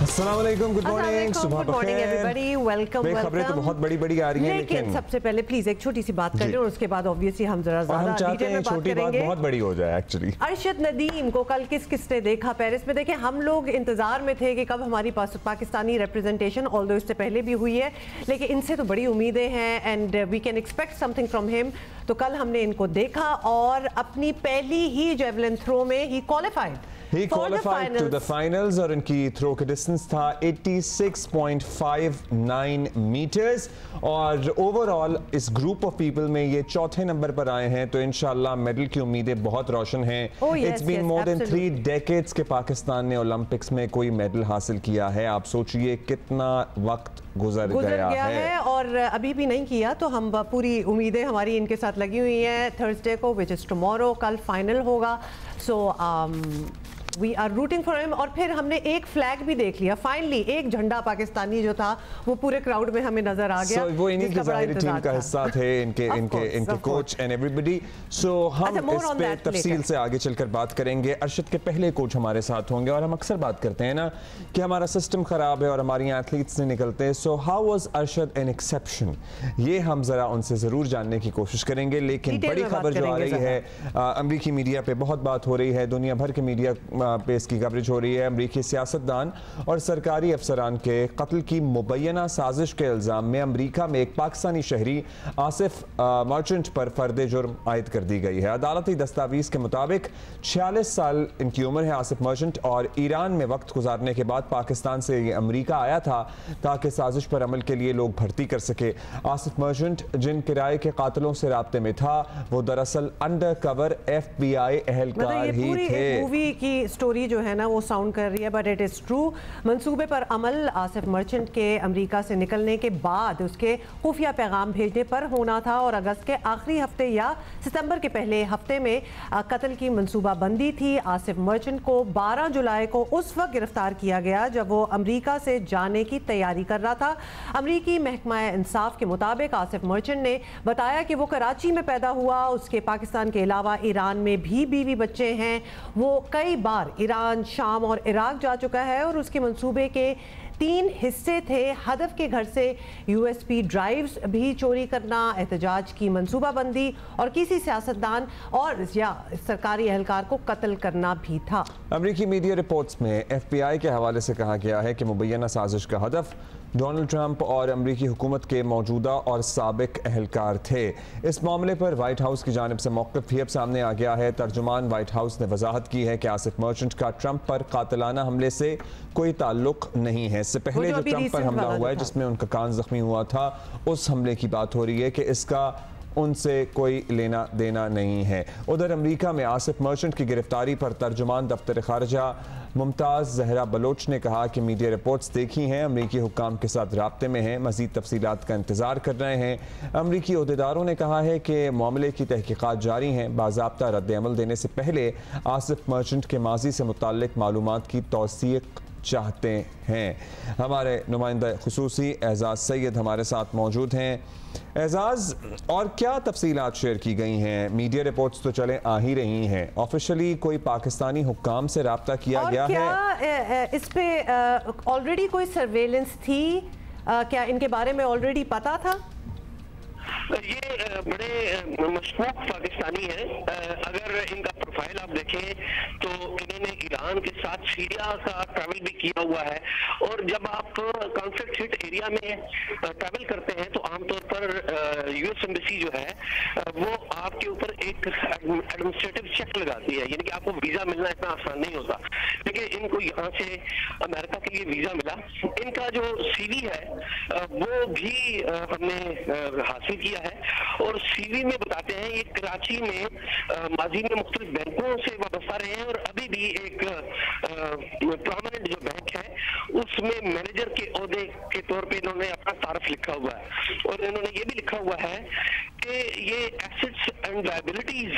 अस्सलामुअलैकुम, good morning, सुबह बखैर everybody, welcome. खबरें तो बहुत बड़ी आ रही हैं, लेकिन सबसे पहले प्लीज एक छोटी सी बात कर लें और उसके बाद ऑब्वियसली हम जरा ज्यादा डिटेल में बात करेंगे। बहुत बड़ी हो जाए एक्चुअली। अरशद नदीम को कल किसने देखा पेरिस में? देखिए, हम लोग इंतजार में थे कि कब हमारी पाकिस्तानी रिप्रेजेंटेशन, ऑल्दो इससे पहले भी हुई है, लेकिन इनसे तो बड़ी उम्मीदें हैं and we can expect something from him. तो कल हमने इनको देखा और अपनी पहली ही जेवलिन थ्रो में ही qualified He qualified to the finals और इनकी थ्रो का डिस्टेंस था 86.59 मीटर्स और ओवरऑल इस ग्रुप ऑफ पीपल में ये चौथे नंबर पर आए हैं, तो इंशाल्लाह मेडल की उम्मीदें बहुत रोशन हैं। It's been more than 3 decades के पाकिस्तान ने ओलंपिक्स में कोई मेडल हासिल किया है। आप सोचिए कितना वक्त गुजर गया है और अभी भी नहीं किया, तो हम पूरी उम्मीदें हमारी इनके साथ लगी हुई हैं। थर्सडे को विच इज टुमारो, कल फाइनल होगा, so we are rooting for him. और फिर हमने एक फ्लैग भी देख लिया, फाइनली एक झंडा पाकिस्तानी जो था वो पूरे क्राउड में हमें नजर आ गया। वो इन्हीं की ज़ाहिरी टीम का हिस्सा थे, इनके कोच एंड एवरीबॉडी। सो हम इस पे तफसील से आगे चलकर बात करेंगे। अरशद के पहले कोच हमारे साथ होंगे और हम अक्सर बात करते हैं ना कि हमारा सिस्टम खराब है और हमारी एथलीट्स नहीं निकलते। So how was Arshad an exception? ये हम जरा उनसे जरूर जानने की कोशिश करेंगे। लेकिन बड़ी खबर जो आ रही है, अमरीकी मीडिया पे बहुत बात हो रही है, दुनिया भर के मीडिया पे इसकी कवरेज हो रही है। अमरीकी सियासतदान और सरकारी अफसरान के कत्ल की मुबैना साजिश के इल्ज़ाम में अमरीका में एक पाकिस्तानी शहरी आसिफ मर्चेंट पर फर्द जुर्म आयद कर दी गई है। अदालती दस्तावीज़ के मुताबिक 46 साल इनकी उम्र है आसिफ मर्चेंट और ईरान में वक्त गुजारने के बाद पाकिस्तान से ये अमरीका आया था ताकि साजिश पर अमल के लिए लोग भर्ती कर सके। आसिफ मर्चेंट जिन किराए के कातिलों से राब्ते में था, वो दरअसल अंडर कवर FBI एहलकार ही थे। मूवी की स्टोरी जो है ना वो साउंड कर रही है, बट इट इज़ ट्रू। मंसूबे पर अमल आसिफ मर्चेंट के अमेरिका से निकलने के बाद उसके खुफिया पैगाम भेजने पर होना था और अगस्त के आखिरी हफ्ते या सितंबर के पहले हफ्ते में कत्ल की मंसूबाबंदी थी। आसिफ मर्चेंट को 12 जुलाई को उस वक्त गिरफ्तार किया गया जब वो अमेरिका से जाने की तैयारी कर रहा था। अमरीकी महकमा इंसाफ के मुताबिक आसिफ मर्चेंट ने बताया कि वो कराची में पैदा हुआ, उसके पाकिस्तान के अलावा ईरान में भी बीवी बच्चे हैं। वो कई बार ईरान, शाम और इराक जा चुका है और उसके मंसूबे के 3 हिस्से थे। हदफ के घर से USB ड्राइव्स भी चोरी करना, एहतजाज की मंसूबाबंदी और किसी सियासतदान और या सरकारी एहलकार को कत्ल करना भी था। अमरीकी मीडिया रिपोर्ट्स में FBI के हवाले से कहा गया है कि मुबैना साजिश का हदफ डोनाल्ड ट्रंप और अमरीकी हुकूमत के मौजूदा और साबिक एहलकार थे। इस मामले पर व्हाइट हाउस की जानिब से मौक़िफ़ भी अब सामने आ गया है। तर्जुमान व्हाइट हाउस ने वजाहत की है कि आसिफ मर्चेंट का ट्रंप पर कातिलाना हमले से कोई ताल्लुक नहीं है। इससे पहले जो ट्रंप पर हमला हुआ है जिसमें उनका कान जख्मी हुआ था, उस हमले की बात हो रही है कि इसका उनसे कोई लेना देना नहीं है। उधर अमेरिका में आसिफ मर्चेंट की गिरफ्तारी पर तर्जुमान दफ्तर खारजा मुमताज़ जहरा बलोच ने कहा कि मीडिया रिपोर्ट्स देखी हैं, अमरीकी हुक्काम के साथ राब्ते में हैं, मज़ीद तफसीलात का इंतज़ार कर रहे हैं। अमरीकी ओहदेदारों ने कहा है कि मामले की तहकीकात जारी हैं। बाज़ाब्ता रद्द-ए-अमल देने से पहले आसिफ मर्चेंट के माजी से मुताल्लिक मालूमात की तौसीक़ चाहते हैं। हमारे नुमाइंदा खुसूसी एजाज सैयद हमारे साथ मौजूद हैं। एजाज, और क्या तफसीलात शेयर की गई हैं? मीडिया रिपोर्ट्स तो चले आ ही रही हैं, ऑफिशियली कोई पाकिस्तानी हुक्काम से राब्ता किया गया है? क्या इस पे ऑलरेडी कोई सर्वेलेंस थी? क्या इनके बारे में ऑलरेडी पता था? ये बड़े मशकूक पाकिस्तानी हैं। अगर इनका प्रोफाइल आप देखें तो इन्होंने ईरान के साथ सीरिया का ट्रैवल भी किया हुआ है। और जब आप कॉन्फ्लिक्ट हिट एरिया में ट्रैवल करते हैं तो आमतौर पर US एम्बेसी जो है वो आपके ऊपर एक एडमिनिस्ट्रेटिव चेक लगाती है, यानी कि आपको वीजा मिलना इतना आसान नहीं होता। लेकिन इनको यहाँ से अमेरिका के लिए वीजा मिला। इनका जो CV है वो भी हमने हासिल किया है और CV में बताते हैं ये कराची में माजी में मुख्तलिफ बैंकों से वाबस्ता रहे हैं और अभी भी एक प्रोमिनेंट जो बैंक है उसमें मैनेजर के ओहदे के तौर पे इन्होंने अपना तारफ लिखा हुआ है। और इन्होंने ये भी लिखा हुआ है कि ये एसेट्स एंड लायबिलिटीज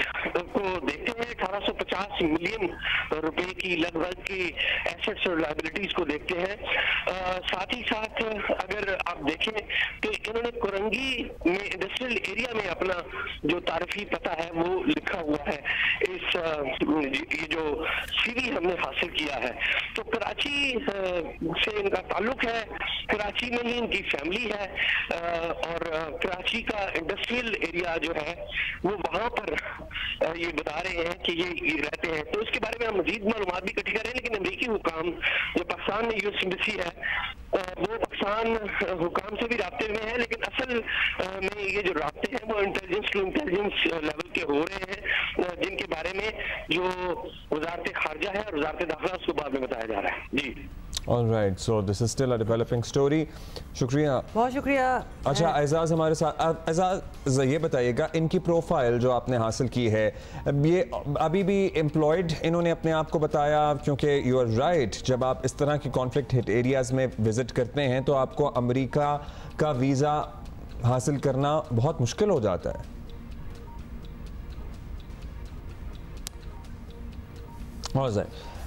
को देखते हैं 1850 मिलियन रुपए की लगभग की एसेट्स और लायबिलिटीज को देखते हैं। साथ ही साथ अगर आप देखें तो इन्होंने कोरंगी में इंडस्ट्रियल एरिया में अपना जो तारीफी पता है वो लिखा हुआ है। ये जो सीवी हमने हासिल किया है, तो कराची से इनका ताल्लुक है, कराची में ही इनकी फैमिली है और कराची का इंडस्ट्रियल एरिया जो है वो वहां पर ये बता रहे हैं कि ये रहते हैं। तो इसके बारे में हम मजीद मालूमात भी इकट्ठी करें, लेकिन अमरीकी हुकाम जो पाकिस्तान में यूएस एम्बेसी है वो पाकिस्तान हुकाम से भी राब्ते में है, लेकिन असल में ये जो राब्ते हैं वो इंटेलिजेंस टू इंटेलिजेंस लेवल के हो रहे हैं, जिनके बारे में जो वजारत खारजा है और वजारत दाखिला उसको बाद में बताया जा रहा है। जी alright, so this is still a developing story. शुक्रिया, बहुत शुक्रिया। अच्छा एजाज हमारे साथ। एजाज ये बताइएगा, इनकी प्रोफाइल जो आपने हासिल की है, ये अभी भी एम्प्लॉयड इन्होंने अपने आप को बताया? क्योंकि यू आर राइट, जब आप इस तरह की कॉन्फ्लिक्ट हिट एरियाज में विजिट करते हैं तो आपको अमेरिका का वीज़ा हासिल करना बहुत मुश्किल हो जाता है।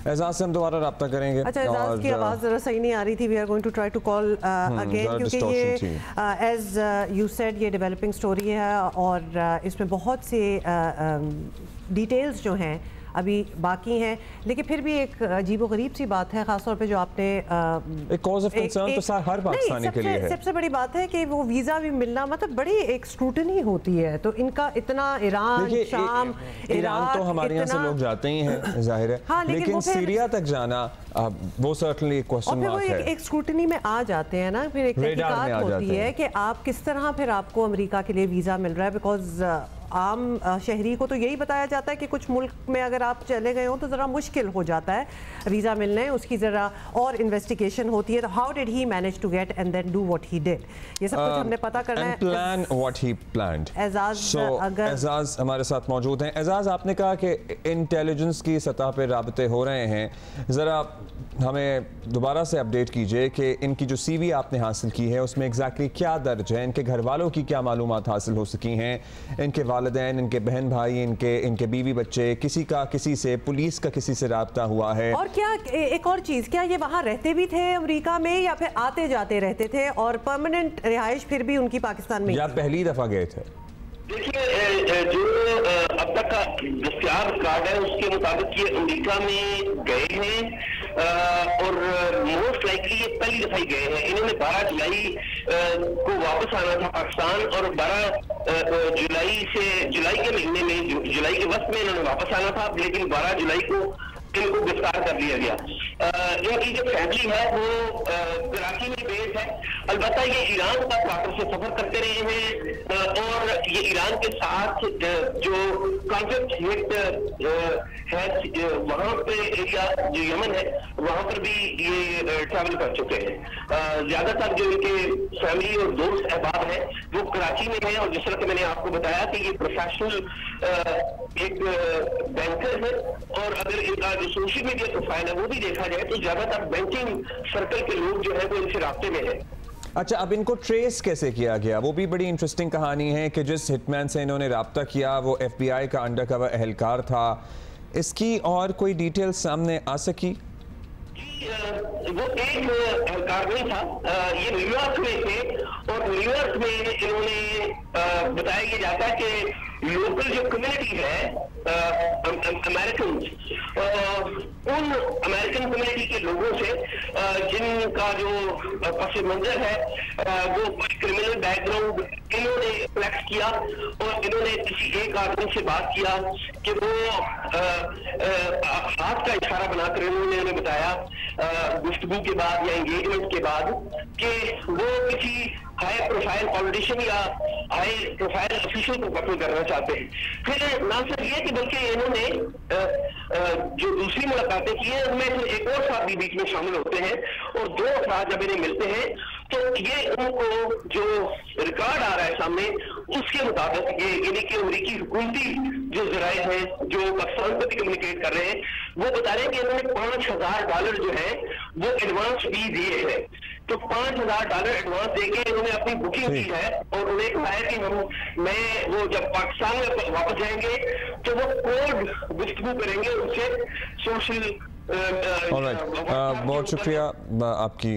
एजाज से हम दोबारा रब्ता करेंगे। अच्छा, एजाज की आवाज़ ज़रा सही नहीं आ रही थी। We are going to try to call again, क्योंकि ये एज यू सेड ये डेवलपिंग स्टोरी है और इसमें बहुत से डिटेल्स जो हैं अभी बाकी हैं, लेकिन फिर भी एक अजीबोगरीब सी बात है, खासतौर पे जो आपने एक कॉज ऑफ कंसर्न तो हर पाकिस्तानी के लिए है। सबसे बड़ी बात है कि वो वीज़ा भी मिलना मतलब बड़ी एक स्क्रूटनी होती है, तो इनका इतना ईरान, शाम, ईरान तो हमारे यहाँ से लोग जाते ही हैं, जाहिर है, हाँ, लेकिन सीरिया तक जाना वो सर्टनली क्वेश्चन मार्क है। एक स्क्रूटनी में आ जाते हैं ना, फिर एक तहकीकात होती है कि आप किस तरह फिर आपको अमेरिका के लिए वीज़ा मिल रहा है, बिकॉज आम शहरी को तो यही बताया जाता है कि कुछ मुल्क में अगर आप चले गए हो तो ज़रा मुश्किल हो जाता है वीज़ा मिलने, उसकी ज़रा और इन्वेस्टिगेशन होती है। तो how did he manage to get and then do what he did, ये सब कुछ हमने पता करना है। Plan what he planned. Ejaz हमारे साथ मौजूद हैं। एजाज, आपने कहा कि इंटेलिजेंस की सतह पर राबते हो रहे हैं, ज़रा हमें दोबारा से अपडेट कीजिए कि इनकी जो सीवी आपने हासिल की है उसमें एग्जैक्टली क्या दर्ज है, इनके घर वालों की क्या मालूमात हासिल हो सकी हैं, इनके वालिदैन, इनके बहन भाई, इनके बीवी बच्चे, किसी का किसी से, पुलिस का किसी से राब्ता हुआ है? और क्या एक और चीज़, क्या ये वहाँ रहते भी थे अमेरिका में या फिर आते जाते रहते थे और परमानेंट रिहाइश फिर भी उनकी पाकिस्तान में, या पहली दफ़ा गए थे? देखिए, जो अब तक का दस्तयाब कार्ड है उसके मुताबिक ये अमेरिका में गए हैं और मोस्ट लाइकली ये पहली दफा ही गए हैं। इन्होंने 12 जुलाई को वापस आना था पाकिस्तान और 12 जुलाई के महीने में, जुलाई के वक्त में इन्होंने वापस आना था, लेकिन 12 जुलाई को इनको गिरफ्तार कर लिया गया। इनकी जो फैमिली है वो कराची में बेस है, अलबत्ता ये ईरान का क्वार्टर से सफर करते रहे हैं और ये ईरान के साथ जो कॉन्फ्लिक्ट हिट है वहां पे एरिया जो यमन है वहां पर भी ये ट्रैवल कर चुके हैं। ज्यादातर जो इनके फैमिली और दोस्त अहबाब है वो कराची में है और जिस तरह से मैंने आपको बताया कि ये प्रोफेशनल एक बैंकर है और अगर इनका जो सोशल मीडिया प्रोफाइल है वो भी देखा जाए तो ज्यादातर बैंकिंग सर्कल के लोग जो है वो इनसे राब्ते में है। अच्छा, अब इनको ट्रेस कैसे किया गया? वो भी बड़ी इंटरेस्टिंग कहानी है कि जिस हिटमैन से इन्होंने राब्ता किया वो FBI का अंडरकवर एहलकार था। इसकी और कोई डिटेल सामने आ सकी? वो एक एहलकार नहीं था, ये न्यूयॉर्क में थे और न्यूयॉर्क में इन्होंने बताया ये जाता है कि लोकल जो कम्युनिटी है अमेरिकन, उन अमेरिकन कम्युनिटी के लोगों से जिनका जो पस मंजर है वो क्रिमिनल बैकग्राउंड इन्होंने कलेक्ट किया और इन्होंने किसी एक आदमी से बात किया कि वो हाथ का इशारा बनाकर इन्होंने बताया गुफ्तगू के बाद या एंगेजमेंट के बाद कि वो किसी हाई प्रोफाइल पॉलिटिशियन या हाई प्रोफाइल ऑफिशियल को कत्ल करना चाहते हैं। फिर ना सिर्फ ये कि बल्कि इन्होंने जो दूसरी मुलाकातें की हैं उनमें से एक और साथ भी बीच में शामिल होते हैं और 2 अफराद जब इन्हें मिलते हैं तो ये उनको जो रिकॉर्ड आ रहा है सामने उसके मुताबिक ये यानी कि अमेरिकी हुकूमती जो जराए हैं जो पाकिस्तान को भी कम्युनिकेट कर रहे हैं वो बता रहे हैं कि इन्होंने $5,000 जो है वो एडवांस भी दिए हैं। तो $5,000 एडवांस देके इन्होंने अपनी बुकिंग की है और उन्हें कहा है कि वो जब पाकिस्तान में वापस जाएंगे तो वो कोड गुफ्तगू करेंगे उनसे सोशल। बहुत शुक्रिया आपकी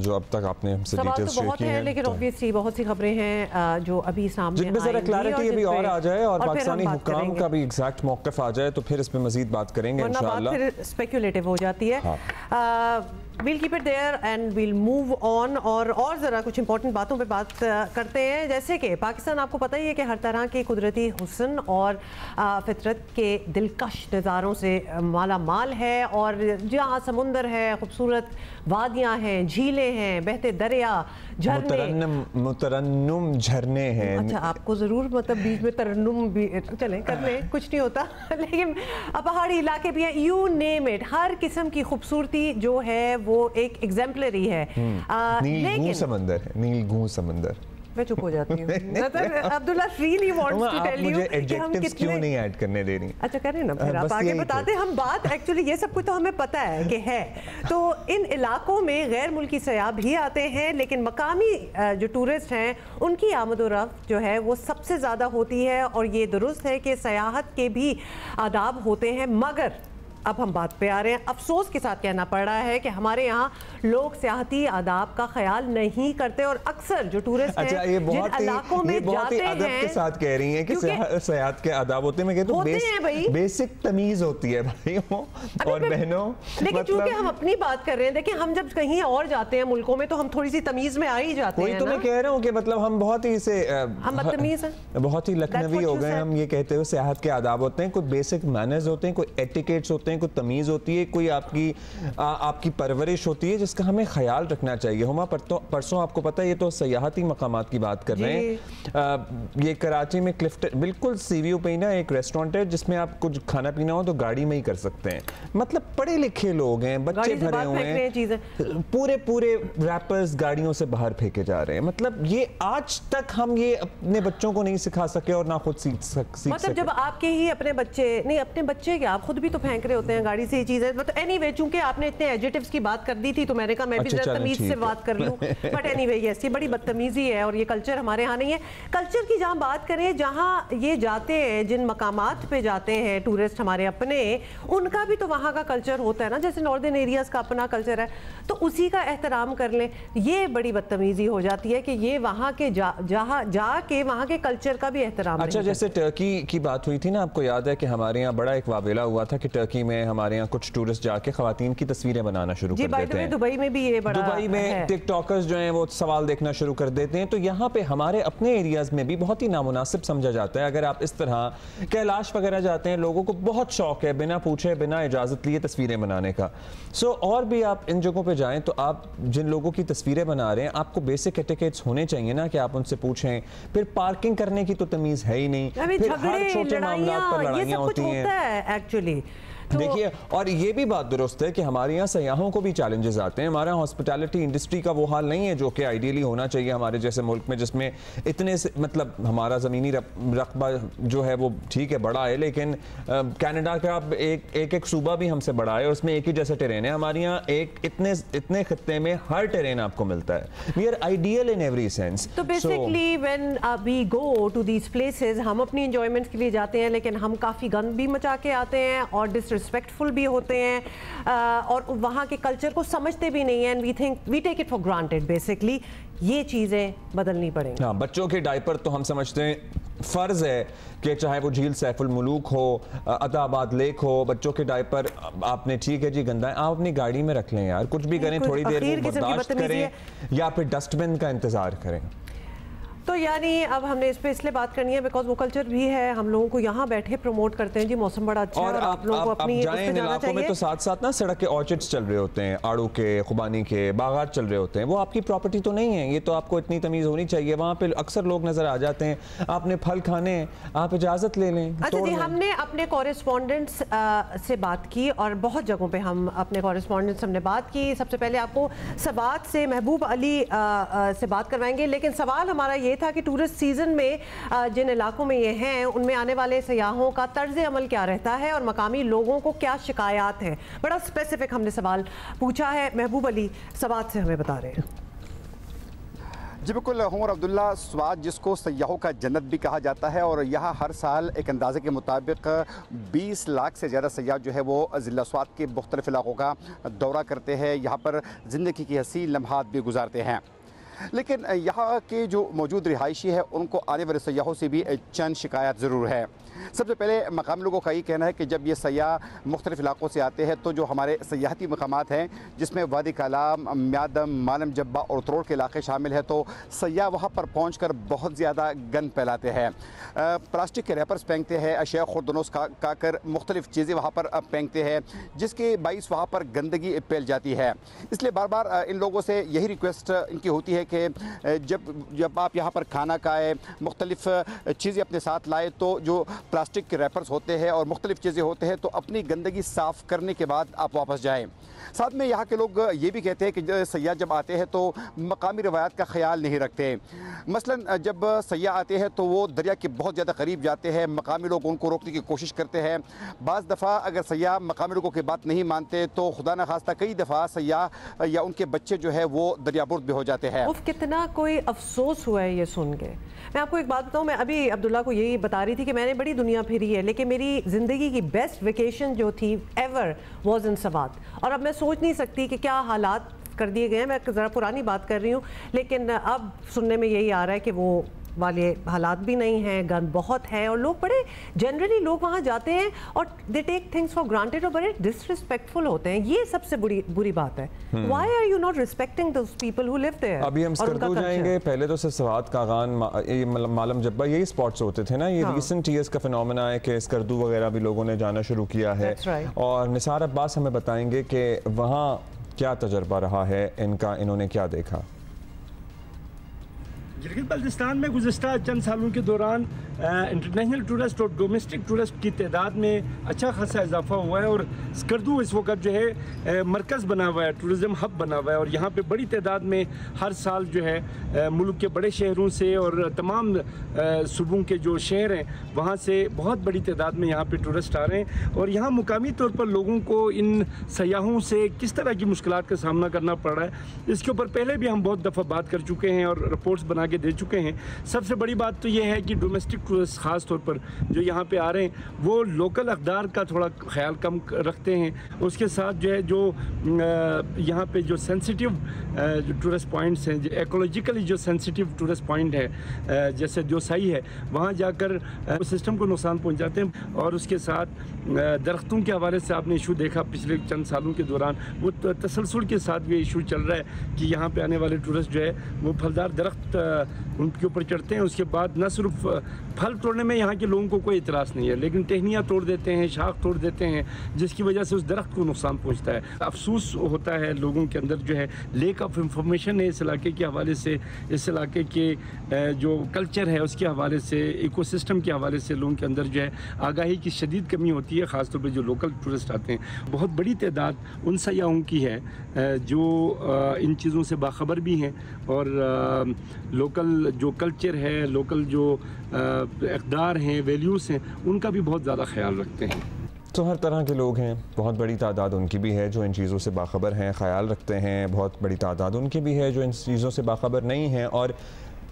जो अब तक आपने हमसे डिटेल्स शेयर की हैं। लेकिन ऑब्वियसली बहुत सी खबरें हैं जो अभी सामने जिनमें जरा क्लैरिटी अभी और आ जाए और पाकिस्तानी हुक्काम का भी एग्जैक्ट मौक़िफ़ आ जाए तो फिर इस पे मजीद बात करेंगे इंशाअल्लाह। फिर स्पेक्युलेटिव हो जाती है। We'll keep it there and we'll move on और ज़रा कुछ इंपॉर्टेंट बातों पे बात करते हैं, जैसे कि पाकिस्तान आपको पता ही है कि हर तरह के कुदरती हुस्न और फितरत के दिलकश नज़ारों से माला माल है और जहाँ समुंदर है, खूबसूरत वादियाँ हैं, झीलें हैं, बहते दरिया, झरने, मुतरन्नुम झरने हैं। अच्छा, आपको ज़रूर मतलब बीच में तरन्नुम भी चलें कर लें, कुछ नहीं होता लेकिन पहाड़ी इलाके भी हैं, यू नेम इट, हर किस्म की खूबसूरती जो है वो एक एग्जाम्पलरी है। नील समंदर है, नील गूं समंदर। मैं चुप हो जाती हूँ। Abdullah really wants to tell you कि हम कितने क्यों नहीं ऐड करने दे रही। अच्छा करें ना, फिर आप आगे बताते हैं। हम बात एक्चुअली ये सब कुछ तो हमें पता है कि है, तो इन इलाकों में गैर मुल्की सयाह भी आते हैं, लेकिन मकामी जो टूरिस्ट हैं उनकी आमद-ओ-रफ्त जो है वो सबसे ज़्यादा होती है। और ये दुरुस्त है कि सयाहत के भी आदाब होते हैं, मगर अब हम बात पे आ रहे हैं। अफसोस के साथ कहना पड़ रहा है कि हमारे यहाँ लोग सियाहती आदाब का ख्याल नहीं करते और अक्सर जो टूरिस्ट हैं जिन इलाकों में जाते हैं, अदब के साथ कह रही हैं कि सियाहत के आदाब होते हैं। मैं कहता हूं बेसिक तमीज होती है भाइयों और बहनों। लेकिन चूंकि हम अपनी बात कर रहे हैं, देखिए हम जब कहीं और जाते हैं मुल्कों में तो हम थोड़ी सी तमीज में आ ही जाते हैं। तो मैं कह रहा हूँ कि मतलब हम बहुत ही से हम बदतमीज हैं, बहुत ही लखनवी हो गए हम ये कहते हुए। सियाहत के आदाब होते हैं, कोई बेसिक मैनर्स होते हैं, कोई एटिकेट्स होते हैं, कोई तमीज़ होती है, कोई आपकी परवरिश होती है जिसका हमें ख्याल रखना चाहिए। हुमा परसों आपको पता है, ये तो सयाहती मकामात की बात कर रहे हैं। ये कराची में क्लिफ्टन बिल्कुल सीवीओ पे ही ना एक रेस्टोरेंट है जिसमें आप कुछ खाना पीना हो तो गाड़ी में ही कर सकते हैं। मतलब पढ़े लिखे लोग हैं, बच्चे भरे हुए हैं, पूरे रैपर्स गाड़ियों से बाहर फेंके जा रहे हैं। मतलब ये आज तक हम ये अपने बच्चों को नहीं सिखा सके और ना खुद सीख मतलब जब आपके ही अपने बच्चे क्या, आप खुद भी तो फेंक रहे होते हैं गाड़ी से ये चीज़ है। मतलब एनीवे, चूंकि आपने इतने एडजेक्टिव्स की बात कर दी थी तो मैंने कहा मैं भी जरा तमीज से बात कर लूं। बट एनीवे यस, ये बड़ी बदतमीजी है और ये कल्चर हमारे यहाँ नहीं है। कल्चर की जहाँ बात करें, जहाँ ये जाते हैं, जिन मकामात पे जाते हैं टूरिस्ट हमारे अपने, उनका भी तो वहाँ का कल्चर होता है ना, जैसे नॉर्दर्न एरियाज का अपना कल्चर है, तो उसी का एहतराम कर लें। ये बड़ी बदतमीजी हो जाती है कि ये वहाँ के जाके वहाँ के कल्चर का भी एहतराम। अच्छा, जैसे टर्की की बात हुई थी ना, आपको याद है कि हमारे यहाँ बड़ा एक वावेला हुआ था कि टर्की में हमारे यहाँ कुछ टूरिस्ट जाके खवातीन की तस्वीरें बनाना शुरू कर देते हैं। दुबई में भी ये बड़ा, दुबई में टिकटॉकर्स जो हैं वो सवाल देखना शुरू कर देते हैं। तो यहाँ पे हमारे अपने एरियाज में भी बहुत ही नामुनासिब समझा जाता है अगर आप इस तरह कैलाश वगैरह जाते हैं। लोगों को बहुत शौक है बिना पूछे बिना इजाजत लिए तस्वीरें बनाने का। सो और भी आप इन जगहों पे जाएं तो आप जिन लोगों की तस्वीरें बना रहे हैं, आपको बेसिक एटिकेट्स होने चाहिए ना कि आप उनसे पूछें। फिर पार्किंग करने की तो तमीज है ही नहीं, फिर हर छोटे मामलात पर लड़ाइयाँ होती हैं एक्चुअली। देखिए, और ये भी बात दुरुस्त है कि हमारे यहाँ सयाहों को भी चैलेंजेस आते हैं। हमारा हॉस्पिटैलिटी इंडस्ट्री का वो हाल नहीं है जो कि आइडियली होना चाहिए हमारे जैसे मुल्क में, जिसमें इतने से मतलब हमारा ज़मीनी रकबा जो है वो ठीक है बड़ा है, लेकिन कनाडा का एक सूबा भी हमसे बड़ा है और उसमें एक ही जैसा टेरेन है। हमारे यहाँ इतने खत्ते में हर टेरेन आपको मिलता है। We are ideal in every sense. तो basically when we go to these places, हम अपनी इंजॉयमेंट के लिए जाते हैं, लेकिन हम काफ़ी गंद भी मचा के आते हैं और रिस्पेक्टफुल भी होते हैं और वहाँ के कल्चर को समझते भी नहीं हैं। We take it for granted. Basically ये चीज़ें बदलनी पड़ेंगी। हाँ, बच्चों के डायपर तो हम समझते हैं फ़र्ज़ है कि चाहे वो झील सैफुल मुलूक हो, अताबाद लेक हो, बच्चों के डायपर आपने ठीक है जी गंदा है, आप अपनी गाड़ी में रख लें यार, कुछ भी करें, थोड़ी देर वो बर्दाश्त करें या फिर डस्टबिन का इंतज़ार करें। तो यानी अब हमने इस पे इसलिए बात करनी है बिकॉज वो कल्चर भी है, हम लोगों को यहाँ बैठे प्रमोट करते हैं जी, मौसम बड़ा अच्छा है और आप लोगों को अपनी जाएं इन इलाकों में तो साथ साथ ना सड़क के ऑर्चिड्स चल रहे होते हैं, आड़ू के, खुबानी के बागात चल रहे होते हैं। वो आपकी प्रॉपर्टी तो नहीं है, ये तो आपको इतनी तमीज़ होनी चाहिए। वहाँ पे अक्सर लोग नजर आ जाते हैं, आपने फल खाने आप इजाज़त ले लें। अच्छा जी, हमने अपने कॉरेस्पॉन्डेंट्स से बात की और बहुत जगहों पर हम अपने कॉरेस्पॉन्डेंट्स हमने बात की। सबसे पहले आपको सबात से महबूब अली से बात करवाएंगे, लेकिन सवाल हमारा ये था कि टूरिस्ट सीजन में जिन इलाकों में ये हैं उनमें आने वाले सयाहों का तर्ज अमल क्या रहता है और मकामी लोगों को क्या शिकायत हैं। बड़ा स्पेसिफिक हमने सवाल पूछा है। महबूब अली सवात से हमें बता रहे हैं। जी बिल्कुल उमर अब्दुल्ला, स्वात जिसको सयाहों का जन्नत भी कहा जाता है, और यहाँ हर साल एक अंदाजे के मुताबिक 20 लाख से ज़्यादा सयाह जो है वो ज़िला स्वात के मुख्तलिफ इलाकों का दौरा करते हैं, यहाँ पर ज़िंदगी की हसीन लम्हात भी गुजारते हैं। लेकिन यहाँ के जो मौजूद रिहायशी है उनको आने वाले सयाहों से भी चंद शिकायत ज़रूर है। सबसे पहले मकामी लोगों का ये कहना है कि जब ये सयाह मुख्तलिफ इलाकों से आते हैं तो जो हमारे सयाहती मकामात हैं जिसमें वादी कलाम, म्यादम, मालम जब्बा और त्रोड़ के इलाके शामिल हैं, तो सयाह वहाँ पर पहुँच कर बहुत ज़्यादा गंद फैलाते हैं। प्लास्टिक के रैपर्स फेंकते हैं, अशिया खुर्दनोस का कर मुख्तलिफ चीज़ें वहाँ पर फेंकते हैं, जिसके बाइस वहाँ पर गंदगी फैल जाती है। इसलिए बार बार इन लोगों से यही रिक्वेस्ट इनकी होती है कि जब आप यहाँ पर खाना खाएँ, मुख्तलिफ चीज़ें अपने साथ लाए, तो जो प्लास्टिक के रैपर्स होते हैं और मुख्तलिफ चीज़ें होते हैं तो अपनी गंदगी साफ़ करने के बाद आप वापस जाएँ। साथ में यहाँ के लोग ये भी कहते हैं कि सयाह जब आते हैं तो मकामी रवायात का ख्याल नहीं रखते। मसलन जब सयाह आते हैं तो वो दरिया के बहुत ज़्यादा करीब जाते हैं, मकामी लोग उनको रोकने की कोशिश करते हैं। बाज़ दफ़ा अगर सयाह मकामी लोगों की बात नहीं मानते तो खुदा न खास्ता कई दफ़ा सयाह या उनके बच्चे जो है वो दरियाबुर्द भी हो जाते हैं। कितना कोई अफसोस हुआ है ये सुन के। मैं आपको एक बात बताऊं, मैं अभी अब्दुल्ला को यही बता रही थी कि मैंने बड़ी दुनिया फिरी है, लेकिन मेरी ज़िंदगी की बेस्ट वेकेशन जो थी एवर वाज इन सवात। और अब मैं सोच नहीं सकती कि क्या हालात कर दिए गए हैं। मैं ज़रा पुरानी बात कर रही हूँ, लेकिन अब सुनने में यही आ रहा है कि वो वाले हालात भी नहीं हैं, गंद बहुत है, और लोग बड़े जनरली लोग वहाँ जाते हैं और they take things for granted और बड़े डिसरिस्पेक्टफुल होते हैं। ये सबसे बुरी बात है। Why are you not respecting those people who live there? अभी हम स्कर्दू जाएंगे, पहले तो सिर्फ सवात कागान, मालम जब्बा यही स्पॉट्स होते थे ना। ये रिसेंट ईयर्स का फिनोमेना है कि स्कर्दू वगैरह भी लोगों ने जाना शुरू किया है। और निसार अब्बास हमें बताएंगे कि वहाँ क्या तजर्बा रहा है इनका, इन्होंने क्या देखा। गिलगित बल्तिस्तान में गुज़श्ता चंद सालों के दौरान इंटरनेशनल टूरिस्ट और डोमेस्टिक टूरिस्ट की तादाद में अच्छा खासा इजाफा हुआ है, और स्कर्दू इस वक्त जो है मरकज़ बना हुआ है, टूरिज़म हब बना हुआ है, और यहाँ पे बड़ी तादाद में हर साल जो है मुल्क के बड़े शहरों से और तमाम सूबों के जो शहर हैं वहाँ से बहुत बड़ी तादाद में यहाँ पे टूरिस्ट आ रहे हैं। और यहाँ मुकामी तौर पर लोगों को इन सयाहों से किस तरह की मुश्किलात का सामना करना पड़ रहा है, इसके ऊपर पहले भी हम बहुत दफ़ा बात कर चुके हैं और रिपोर्ट्स बना दे चुके हैं। सबसे बड़ी बात तो ये है कि डोमेस्टिक टूरिस्ट ख़ास तौर पर जो यहाँ पे आ रहे हैं वो लोकल अक़दार का थोड़ा ख्याल कम रखते हैं। उसके साथ जो है जो यहाँ पे जो सेंसिटिव जो टूरिस्ट पॉइंट्स हैं, एकोलॉजिकली जो सेंसिटिव टूरिस्ट पॉइंट है जैसे जो सही है, वहाँ जाकर सिस्टम को नुकसान पहुँचाते हैं। और उसके साथ दरख्तों के हवाले से आपने इशू देखा पिछले चंद सालों के दौरान, वो तसलसल के साथ भी इशू चल रहा है कि यहाँ पे आने वाले टूरिस्ट जो है वो फलदार दरख्त उनके ऊपर चढ़ते हैं, उसके बाद न सिर्फ फल तोड़ने में यहाँ के लोगों को कोई इतराज़ नहीं है, लेकिन टहनियाँ तोड़ देते हैं, शाख तोड़ देते हैं, जिसकी वजह से उस दरख्त को नुकसान पहुँचता है। अफसोस होता है लोगों के अंदर जो है लेक ऑफ इंफॉर्मेशन है इस इलाके के हवाले से, इस इलाके के जो कल्चर है उसके हवाले से, इकोसिस्टम के हवाले से लोगों के अंदर जो है आगाही की शदीद कमी होती है, ख़ासतौर पर जो लोकल टूरिस्ट आते हैं। बहुत बड़ी तादाद उन सयाहों की है जो इन चीज़ों से बाखबर भी हैं और लोकल जो कल्चर है, लोकल जो इक़दार हैं, वैल्यूज़ हैं, उनका भी बहुत ज़्यादा ख्याल रखते हैं। तो हर तरह के लोग हैं, बहुत बड़ी तादाद उनकी भी है जो इन चीज़ों से बाखबर हैं, ख्याल रखते हैं, बहुत बड़ी तादाद उनकी भी है जो इन चीज़ों से बाखबर नहीं हैं। और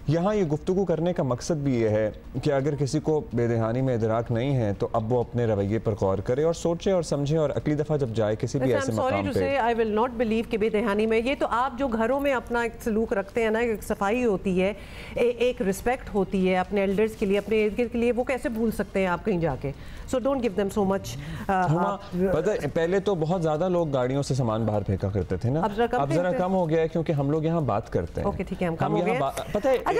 यहाँ ये गुफ्तगू करने का मकसद भी ये है कि अगर किसी को बेदहानी में इदराक नहीं है तो अब वो अपने रवैये पर गौर करे और सोचे और समझे, और अगली दफ़ा जब जाए किसी भी ऐसे मकाम पे। आई विल नॉट बिलीव कि बेदहानी में, ये तो आप जो घरों में अपना एक सलूक रखते हैं ना, एक सफाई होती है, एक रिस्पेक्ट होती है अपने एल्डर्स के लिए, अपने इर्द गिर्द के लिए, वो कैसे भूल सकते हैं आप कहीं जाके। So don't give them so much. पता है पहले तो बहुत ज़्यादा लोग गाड़ियों से सामान बाहर फेंका करते थे ना, अब जरा कम हो गया है क्योंकि हम लोग यहाँ बात करते हैं। ओके ठीक है, हम कम हो गए। पता है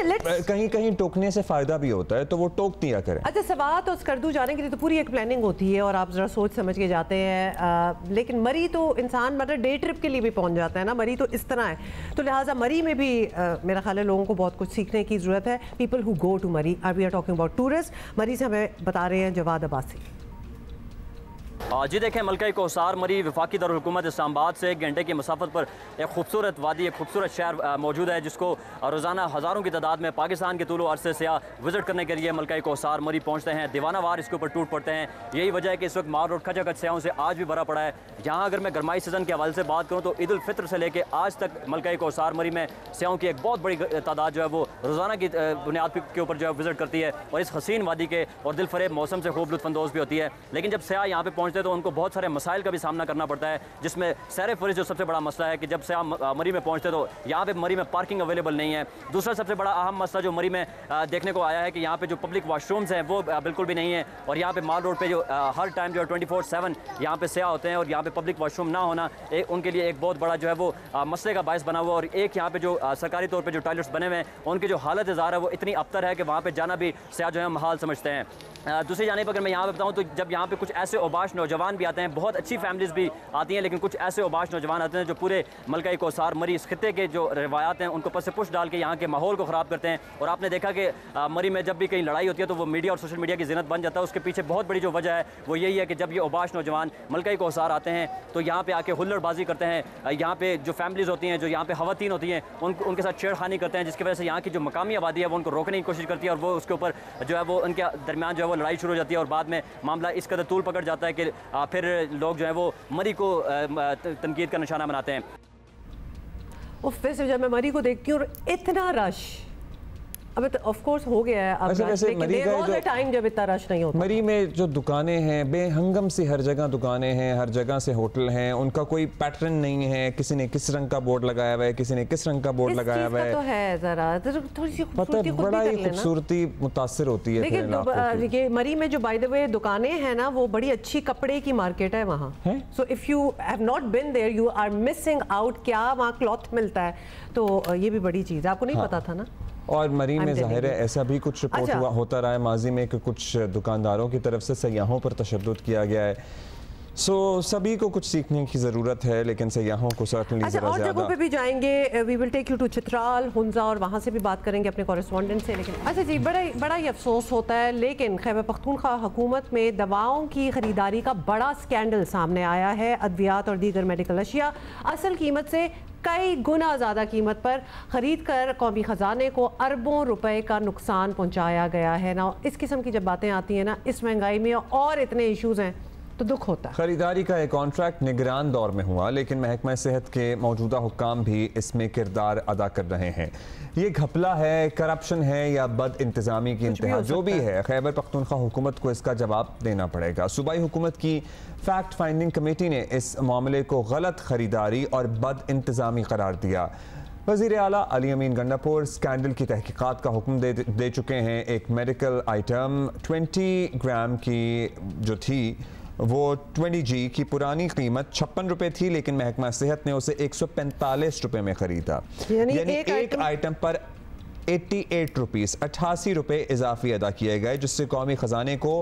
कहीं कहीं टोकने से फायदा भी होता है, तो वो टोक दिया करें। अच्छा, सवात और स्कर्दू जाने के लिए तो पूरी एक प्लानिंग होती है और आप जरा सोच समझ के जाते हैं, लेकिन मरी तो इंसान मतलब डे ट्रिप के लिए भी पहुंच जाता है ना, मरी तो इस तरह है, तो लिहाजा मरी में भी मेरा ख्याल है लोगों को बहुत कुछ सीखने की ज़रूरत है। People who go to Murree, we are talking about tourist. Murree से हमें बता रहे हैं जवाद अब्बासी। जी देखें, मलका कोसार मरी वफाकी दारुल-हुकूमत इस्लामाबाद से 1 घंटे की मसाफत पर एक खूबसूरत वादी, एक खूबसूरत शहर मौजूद है, जिसको रोज़ाना हज़ारों की तादाद में पाकिस्तान के तूलो अर्से से विज़िट करने के लिए मलका कोसार मरी पहुँचते हैं। दीवाना वार इसके ऊपर टूट पड़ते हैं। यही वजह है कि इस वक्त माल रोड खचाखच सयाहों से आज भी भरा पड़ा है। यहाँ अगर मैं गर्माई सीज़न के हवाले से बात करूँ तो ईद उल फित्र से लेकर आज तक मलका कोसार मरी में सयाहों की एक बहुत बड़ी तादाद जो है वो रोज़ाना की बुनियाद के ऊपर जो है विज़िट करती है और इस हसीन वादी के और दिलफरेब मौसम से खूब लुत्फ़अंदोज़ भी होती है। लेकिन जब सयाह यहाँ पे पहुँचते हैं तो उनको बहुत सारे मसाइल का भी सामना करना पड़ता है, जिसमें सैर फरिश जो सबसे बड़ा मसला है कि जब सयाह मरी में पहुँचते तो यहाँ पे मरी में पार्किंग अवेलेबल नहीं है। दूसरा सबसे बड़ा अहम मसला जो मरी में देखने को आया है कि यहाँ पे जो पब्लिक वाशरूम्स हैं वो बिल्कुल भी नहीं है और यहाँ पे माल रोड पे जो हर टाइम जो 24/7 यहाँ पे सयाह होते हैं और यहाँ पे पब्लिक वाशरूम ना होना उनके लिए एक बहुत बड़ा जो है वो मसले का बायस बना हुआ। और एक यहाँ पे जो सरकारी तौर पर जो टॉयलेट्स बने हुए हैं उनकी जो हालत ज़ाहिर है वो इतनी अबतर है कि वहाँ पर जाना भी सयाह जो है महाल समझते हैं। दूसरी जानिब अगर मैं यहाँ पे बताऊँ तो जब यहाँ पे कुछ ऐसे ओबाश नौजवान भी आते हैं, बहुत अच्छी फैमिलीज़ भी आती हैं, लेकिन कुछ ऐसे ओबाश नौजवान आते हैं जो पूरे मलका कोसार मरी इस खित्ते के जो रवायात हैं उनको पस पुश डाल के यहाँ के माहौल को ख़राब करते हैं। और आपने देखा कि मरी में जब भी कहीं लड़ाई होती है तो वो मीडिया और सोशल मीडिया की ज़िनत बन जाता है। उसके पीछे बहुत बड़ी जो वजह है वो यही है कि जब ये ओबाश नौजवान मलका कोसार आते हैं तो यहाँ पर आके हुल्लड़बाजी करते हैं। यहाँ पर जो फैमिलीज़ होती हैं, जो यहाँ पर ख़वातीन होती हैं, उनके साथ छेड़खानी करते हैं, जिसकी वजह से यहाँ की जो मकामी आबादी है वो उनको रोकने की कोशिश करती है और वो उसके ऊपर जो है वो उनके दरमियान जो है वो लड़ाई शुरू हो जाती है और बाद में मामला इस कदर तूल पकड़ जाता है कि फिर लोग जो है वो मरी को तनकीद का निशाना बनाते हैं। वैसे जब मैं मरी को देखती हूँ इतना रश अब तो ऑफ कोर्स हो गया है, अब लेकिन देयर वाज अ टाइम जब इतना रश नहीं होता। मरी में जो दुकानें हैं बेहंगम सी हर जगह दुकानें हैं, हर जगह से होटल हैं, उनका कोई पैटर्न नहीं है, किसी ने किस रंग का बोर्ड लगाया हुआ है, किसी ने किस रंग का बोर्ड लगाया हुआ है। तो है जरा थोड़ी सी खूबसूरती बड़ा ही खूबसूरती मुतासिर होती है। लेकिन ये मरी में जो बाय द वे दुकानें हैं ना वो बड़ी अच्छी कपड़े की मार्केट है वहाँ। So if you have not been there you are missing out, क्या वहाँ क्लॉथ मिलता है, तो ये भी बड़ी चीज़ है, आपको नहीं पता था ना। और मरी में ज़ाहिर है ऐसा भी कुछ रिपोर्ट होता रहा है माजी में कि कुछ दुकानदारों की तरफ से सयाहों पर तशद्दुद किया गया है। सभी को कुछ सीखने की ज़रूरत है, लेकिन सयाहों को सर्टनली ज़रा और जगहों पे भी जाएंगे। We will take you to Chitral, Hunza और वहाँ से भी बात करेंगे अपने कॉरेस्पॉन्डेंट से। लेकिन अच्छा जी, बड़ा ही अफसोस होता है, लेकिन खैबर पख्तूनख्वा हुकूमत में दवाओं की ख़रीदारी का बड़ा स्कैंडल सामने आया है। अद्वियात और दीगर मेडिकल अशिया असल कीमत से कई गुना ज़्यादा कीमत पर ख़रीद कर कौमी ख़जाने को अरबों रुपए का नुकसान पहुँचाया गया है ना। इस किस्म की जब बातें आती हैं ना, इस महंगाई में और इतने इशूज़ हैं तो दुख होता है। खरीदारी का एक कॉन्ट्रैक्ट निगरान दौर में हुआ, लेकिन महकमा सेहत के मौजूदा हुक्काम भी इसमें किरदार अदा कर रहे हैं। ये घपला है, करप्शन है या बद इंतज़ामी की इंतहा, जो भी है खैबर पख्तूनख्वा हुकूमत को इसका जवाब देना पड़ेगा। सूबाई हुकूमत की फैक्ट फाइंडिंग कमेटी ने इस मामले को गलत खरीदारी और बद इंतज़ामी करार दिया। वज़ीर आला अली अमीन गंडापुर स्कैंडल की तहकीकात का हुक्म दे चुके हैं। एक मेडिकल आइटम 20 ग्राम की जो थी वो 20G की पुरानी कीमत 56 रुपये थी, लेकिन महकमा सेहत ने उसे 145 रुपये में खरीदा। यानी एक आइटम पर 88 रुपीज़ 88 रुपये इजाफी अदा किए गए, जिससे कौमी ख़जाने को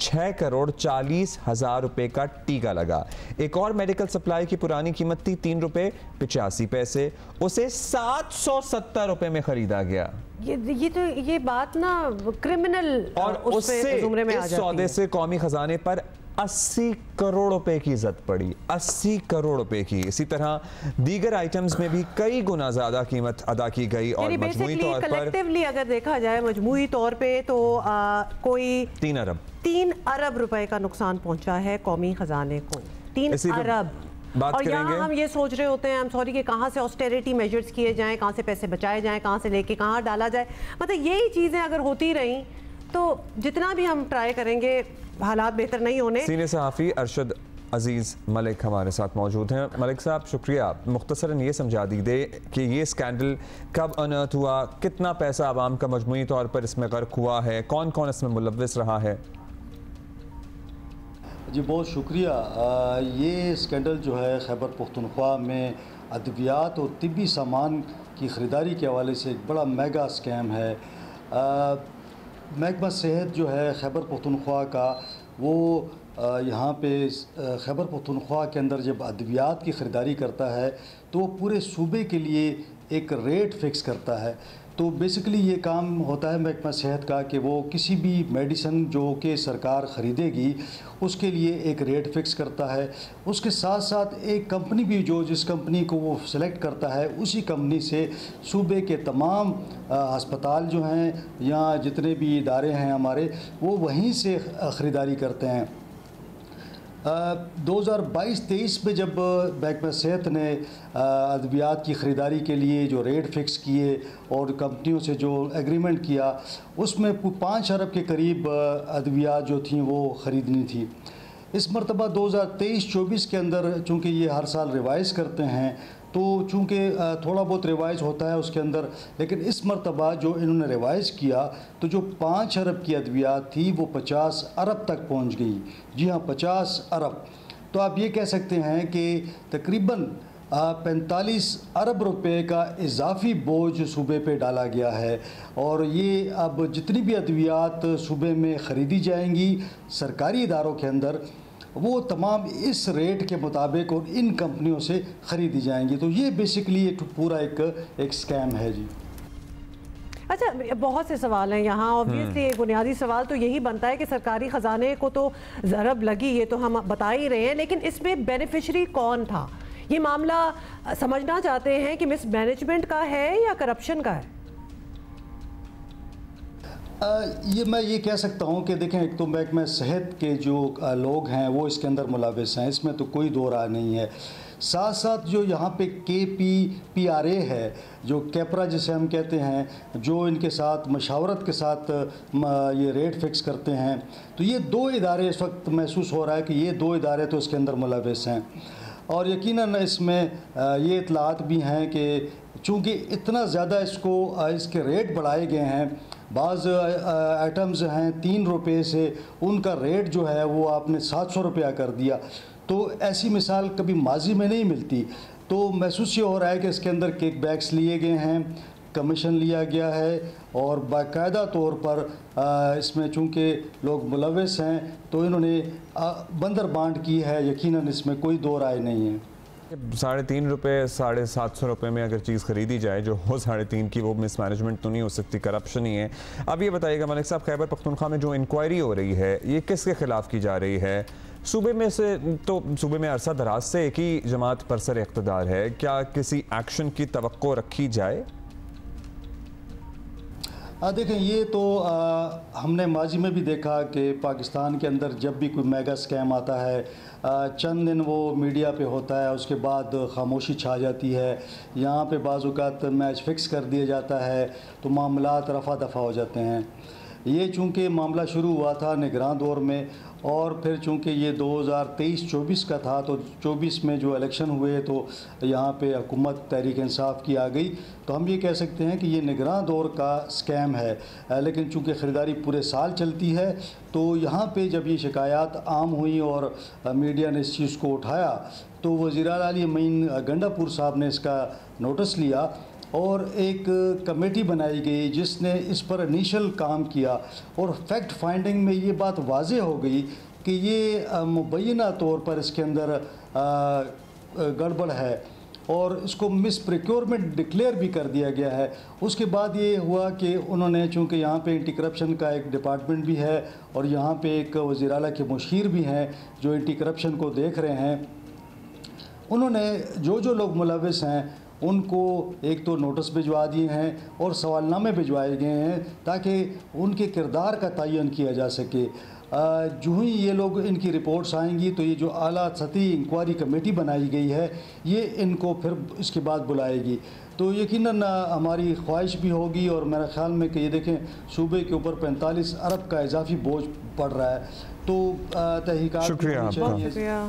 6,40,000 रुपये का टीका लगा। एक और मेडिकल सप्लाई की पुरानी कीमत थी 3 रुपये 85 पैसे, उसे 770 रुपये में खरीदा गया। ये बात ना क्रिमिनल और उससे इस सौदे से कौमी खजाने पर 80 करोड़ रुपए की इज्जत पड़ी, 80 करोड़ रुपए की। इसी तरह दीगर आइटम्स में भी कई गुना ज्यादा कीमत अदा की गई और मजमूई तौर पर कलेक्टिवली अगर देखा जाए मजमूई तौर पे तो कोई 3 अरब रुपए का नुकसान पहुंचा है कौमी खजाने को। 3 अरब। और यहाँ हम ये सोच रहे होते हैं, हम सॉरी कि कहाँ से ऑस्टेरिटी मेजर्स किए जाएं, कहाँ से पैसे बचाए जाएं, कहाँ से लेके कहाँ डाला जाए। मतलब यही चीज़ें अगर होती रहीं तो जितना भी हम ट्राई करेंगे हालात बेहतर नहीं होने। सीनियर सहाफ़ी अरशद अजीज़ मलिक हमारे साथ मौजूद हैं। मलिक साहब शुक्रिया, मुख्तसरन ये समझा दीजिए कि ये स्कैंडल कब अनर्थ हुआ, कितना पैसा आवाम का मजमूई तौर पर इसमें गर्क हुआ है, कौन कौन इसमें मुलव्विस रहा है? जी बहुत शुक्रिया। ये स्कैंडल जो है खैबर पख्तूनख्वा में अद्वियात और तिब्बी सामान की ख़रीदारी के हवाले से एक बड़ा मेगा स्कैम है। महकमा सेहत जो है खैबर पख्तूनख्वा का वो यहाँ पे खैबर पख्तूनख्वा के अंदर जब अद्वियात की ख़रीदारी करता है तो वो पूरे सूबे के लिए एक रेट फ़िक्स करता है। तो बेसिकली ये काम होता है महकमा सेहत का कि वो किसी भी मेडिसिन जो कि सरकार ख़रीदेगी उसके लिए एक रेट फिक्स करता है। उसके साथ साथ एक कंपनी भी जो जिस कंपनी को वो सिलेक्ट करता है उसी कंपनी से सूबे के तमाम अस्पताल जो हैं या जितने भी इदारे हैं हमारे वो वहीं से ख़रीदारी करते हैं। 2022-23 में जब महकमा सेहत ने अद्वियात की ख़रीदारी के लिए जो रेट फिक्स किए और कंपनियों से जो एग्रीमेंट किया उसमें 5 अरब के करीब अद्वियात जो थी वो ख़रीदनी थी। इस मरतबा 2023-24 के अंदर चूँकि ये हर साल रिवाइज़ करते हैं तो चूँकि थोड़ा बहुत रिवाइज़ होता है उसके अंदर, लेकिन इस मरतबा जो इन्होंने रिवाइज़ किया तो जो 5 अरब की अद्वियात थी वो 50 अरब तक पहुँच गई। जी हाँ, 50 अरब। तो आप ये कह सकते हैं कि तकरीबन 45 अरब रुपए का इजाफी बोझ सूबे पे डाला गया है। और ये अब जितनी भी अद्वियात सूबे में ख़रीदी जाएंगी सरकारी इदारों के अंदर वो तमाम इस रेट के मुताबिक और इन कंपनियों से ख़रीदी जाएंगी। तो ये बेसिकली एक पूरा एक स्कैम है जी। अच्छा, बहुत से सवाल हैं यहाँ। ऑब्वियसली एक बुनियादी सवाल तो यही बनता है कि सरकारी ख़जाने को तो ज़रब लगी, ये तो हम बता ही रहे हैं, लेकिन इसमें बेनिफिशरी कौन था? ये मामला समझना चाहते हैं कि मिसमैनेजमेंट का है या करप्शन का है? ये मैं ये कह सकता हूँ कि देखें, एक तो महकमा सेहत के जो लोग हैं वो इसके अंदर मुलविस हैं, इसमें तो कोई दो राय नहीं है। साथ साथ जो यहाँ पे KPPRA है, जो कैपरा जिसे हम कहते हैं, जो इनके साथ मशावरत के साथ ये रेट फिक्स करते हैं, तो ये 2 इदारे इस वक्त महसूस हो रहा है कि ये 2 इदारे तो इसके अंदर मुलविस हैं। और यकीनन इसमें ये इतलात भी हैं कि चूँकि इतना ज़्यादा इसके रेट बढ़ाए गए हैं, बाज़ आइटम्स हैं 3 रुपये से उनका रेट जो है वो आपने 700 रुपया कर दिया। तो ऐसी मिसाल कभी माजी में नहीं मिलती। तो महसूस ये हो रहा है कि इसके अंदर किक बैक्स लिए गए हैं, कमीशन लिया गया है और बाकायदा तौर पर इसमें चूँकि लोग मुलविस हैं तो इन्होंने बंदर बांट की है। यकीनन इसमें कोई दो राय नहीं है। 3.5 रुपये 750 रुपये में अगर चीज़ ख़रीदी जाए जो हो 3.5 की, वो मिसमैनेजमेंट तो नहीं हो सकती, करप्शन ही है। अब ये बताइएगा मलिक साहब, खैबर पख्तूनख्वा में जो इंक्वायरी हो रही है ये किसके ख़िलाफ़ की जा रही है? सूबे में से तो सूबे में अरसा दराज से एक ही जमात परसर इक़्तिदार है, क्या किसी एक्शन की तवक्को रखी जाए? देखें, ये तो हमने माजी में भी देखा कि पाकिस्तान के अंदर जब भी कोई मेगा स्कैम आता है चंद दिन वो मीडिया पे होता है, उसके बाद खामोशी छा जाती है। यहाँ पे बाज़ औक़ात मैच फिक्स कर दिया जाता है तो मामलात रफ़ा दफ़ा हो जाते हैं। ये चूँकि मामला शुरू हुआ था निगरान दौर में और फिर चूँकि ये 2023-24 का था तो 24 में जो इलेक्शन हुए तो यहाँ पे हुकूमत तहरीक इंसाफ की आ गई। तो हम ये कह सकते हैं कि ये निगरान दौर का स्कैम है। लेकिन चूँकि ख़रीदारी पूरे साल चलती है तो यहाँ पे जब ये शिकायत आम हुई और मीडिया ने इस चीज़ को उठाया तो वज़ीर-ए-आला अली अमीन गंडापुर साहब ने इसका नोटिस लिया और एक कमेटी बनाई गई जिसने इस पर इनिशियल काम किया और फैक्ट फाइंडिंग में ये बात वाज़ेह हो गई कि ये मुबैना तौर पर इसके अंदर गड़बड़ है और इसको मिस प्रोक्योरमेंट डिक्लेयर भी कर दिया गया है। उसके बाद ये हुआ कि उन्होंने, चूँकि यहाँ पे एंटी करप्शन का एक डिपार्टमेंट भी है और यहाँ पे एक वज़ीर-ए-आला के मुशीर भी हैं जो एंटी करप्शन को देख रहे हैं, उन्होंने जो लोग मुलविस हैं उनको एक तो नोटिस भिजवा दिए हैं और सवालनामे भिजवाए गए हैं ताकि उनके किरदार का तयन किया जा सके। जो ही ये लोग इनकी रिपोर्ट्स आएंगी तो ये जो आला सतही इंक्वायरी कमेटी बनाई गई है ये इनको फिर इसके बाद बुलाएगी। तो यकीनन हमारी ख्वाहिश भी होगी और मेरा ख्याल में कि ये देखें सूबे के ऊपर 45 अरब का इजाफी बोझ पड़ रहा है तो तहकीकात। शुक्रिया,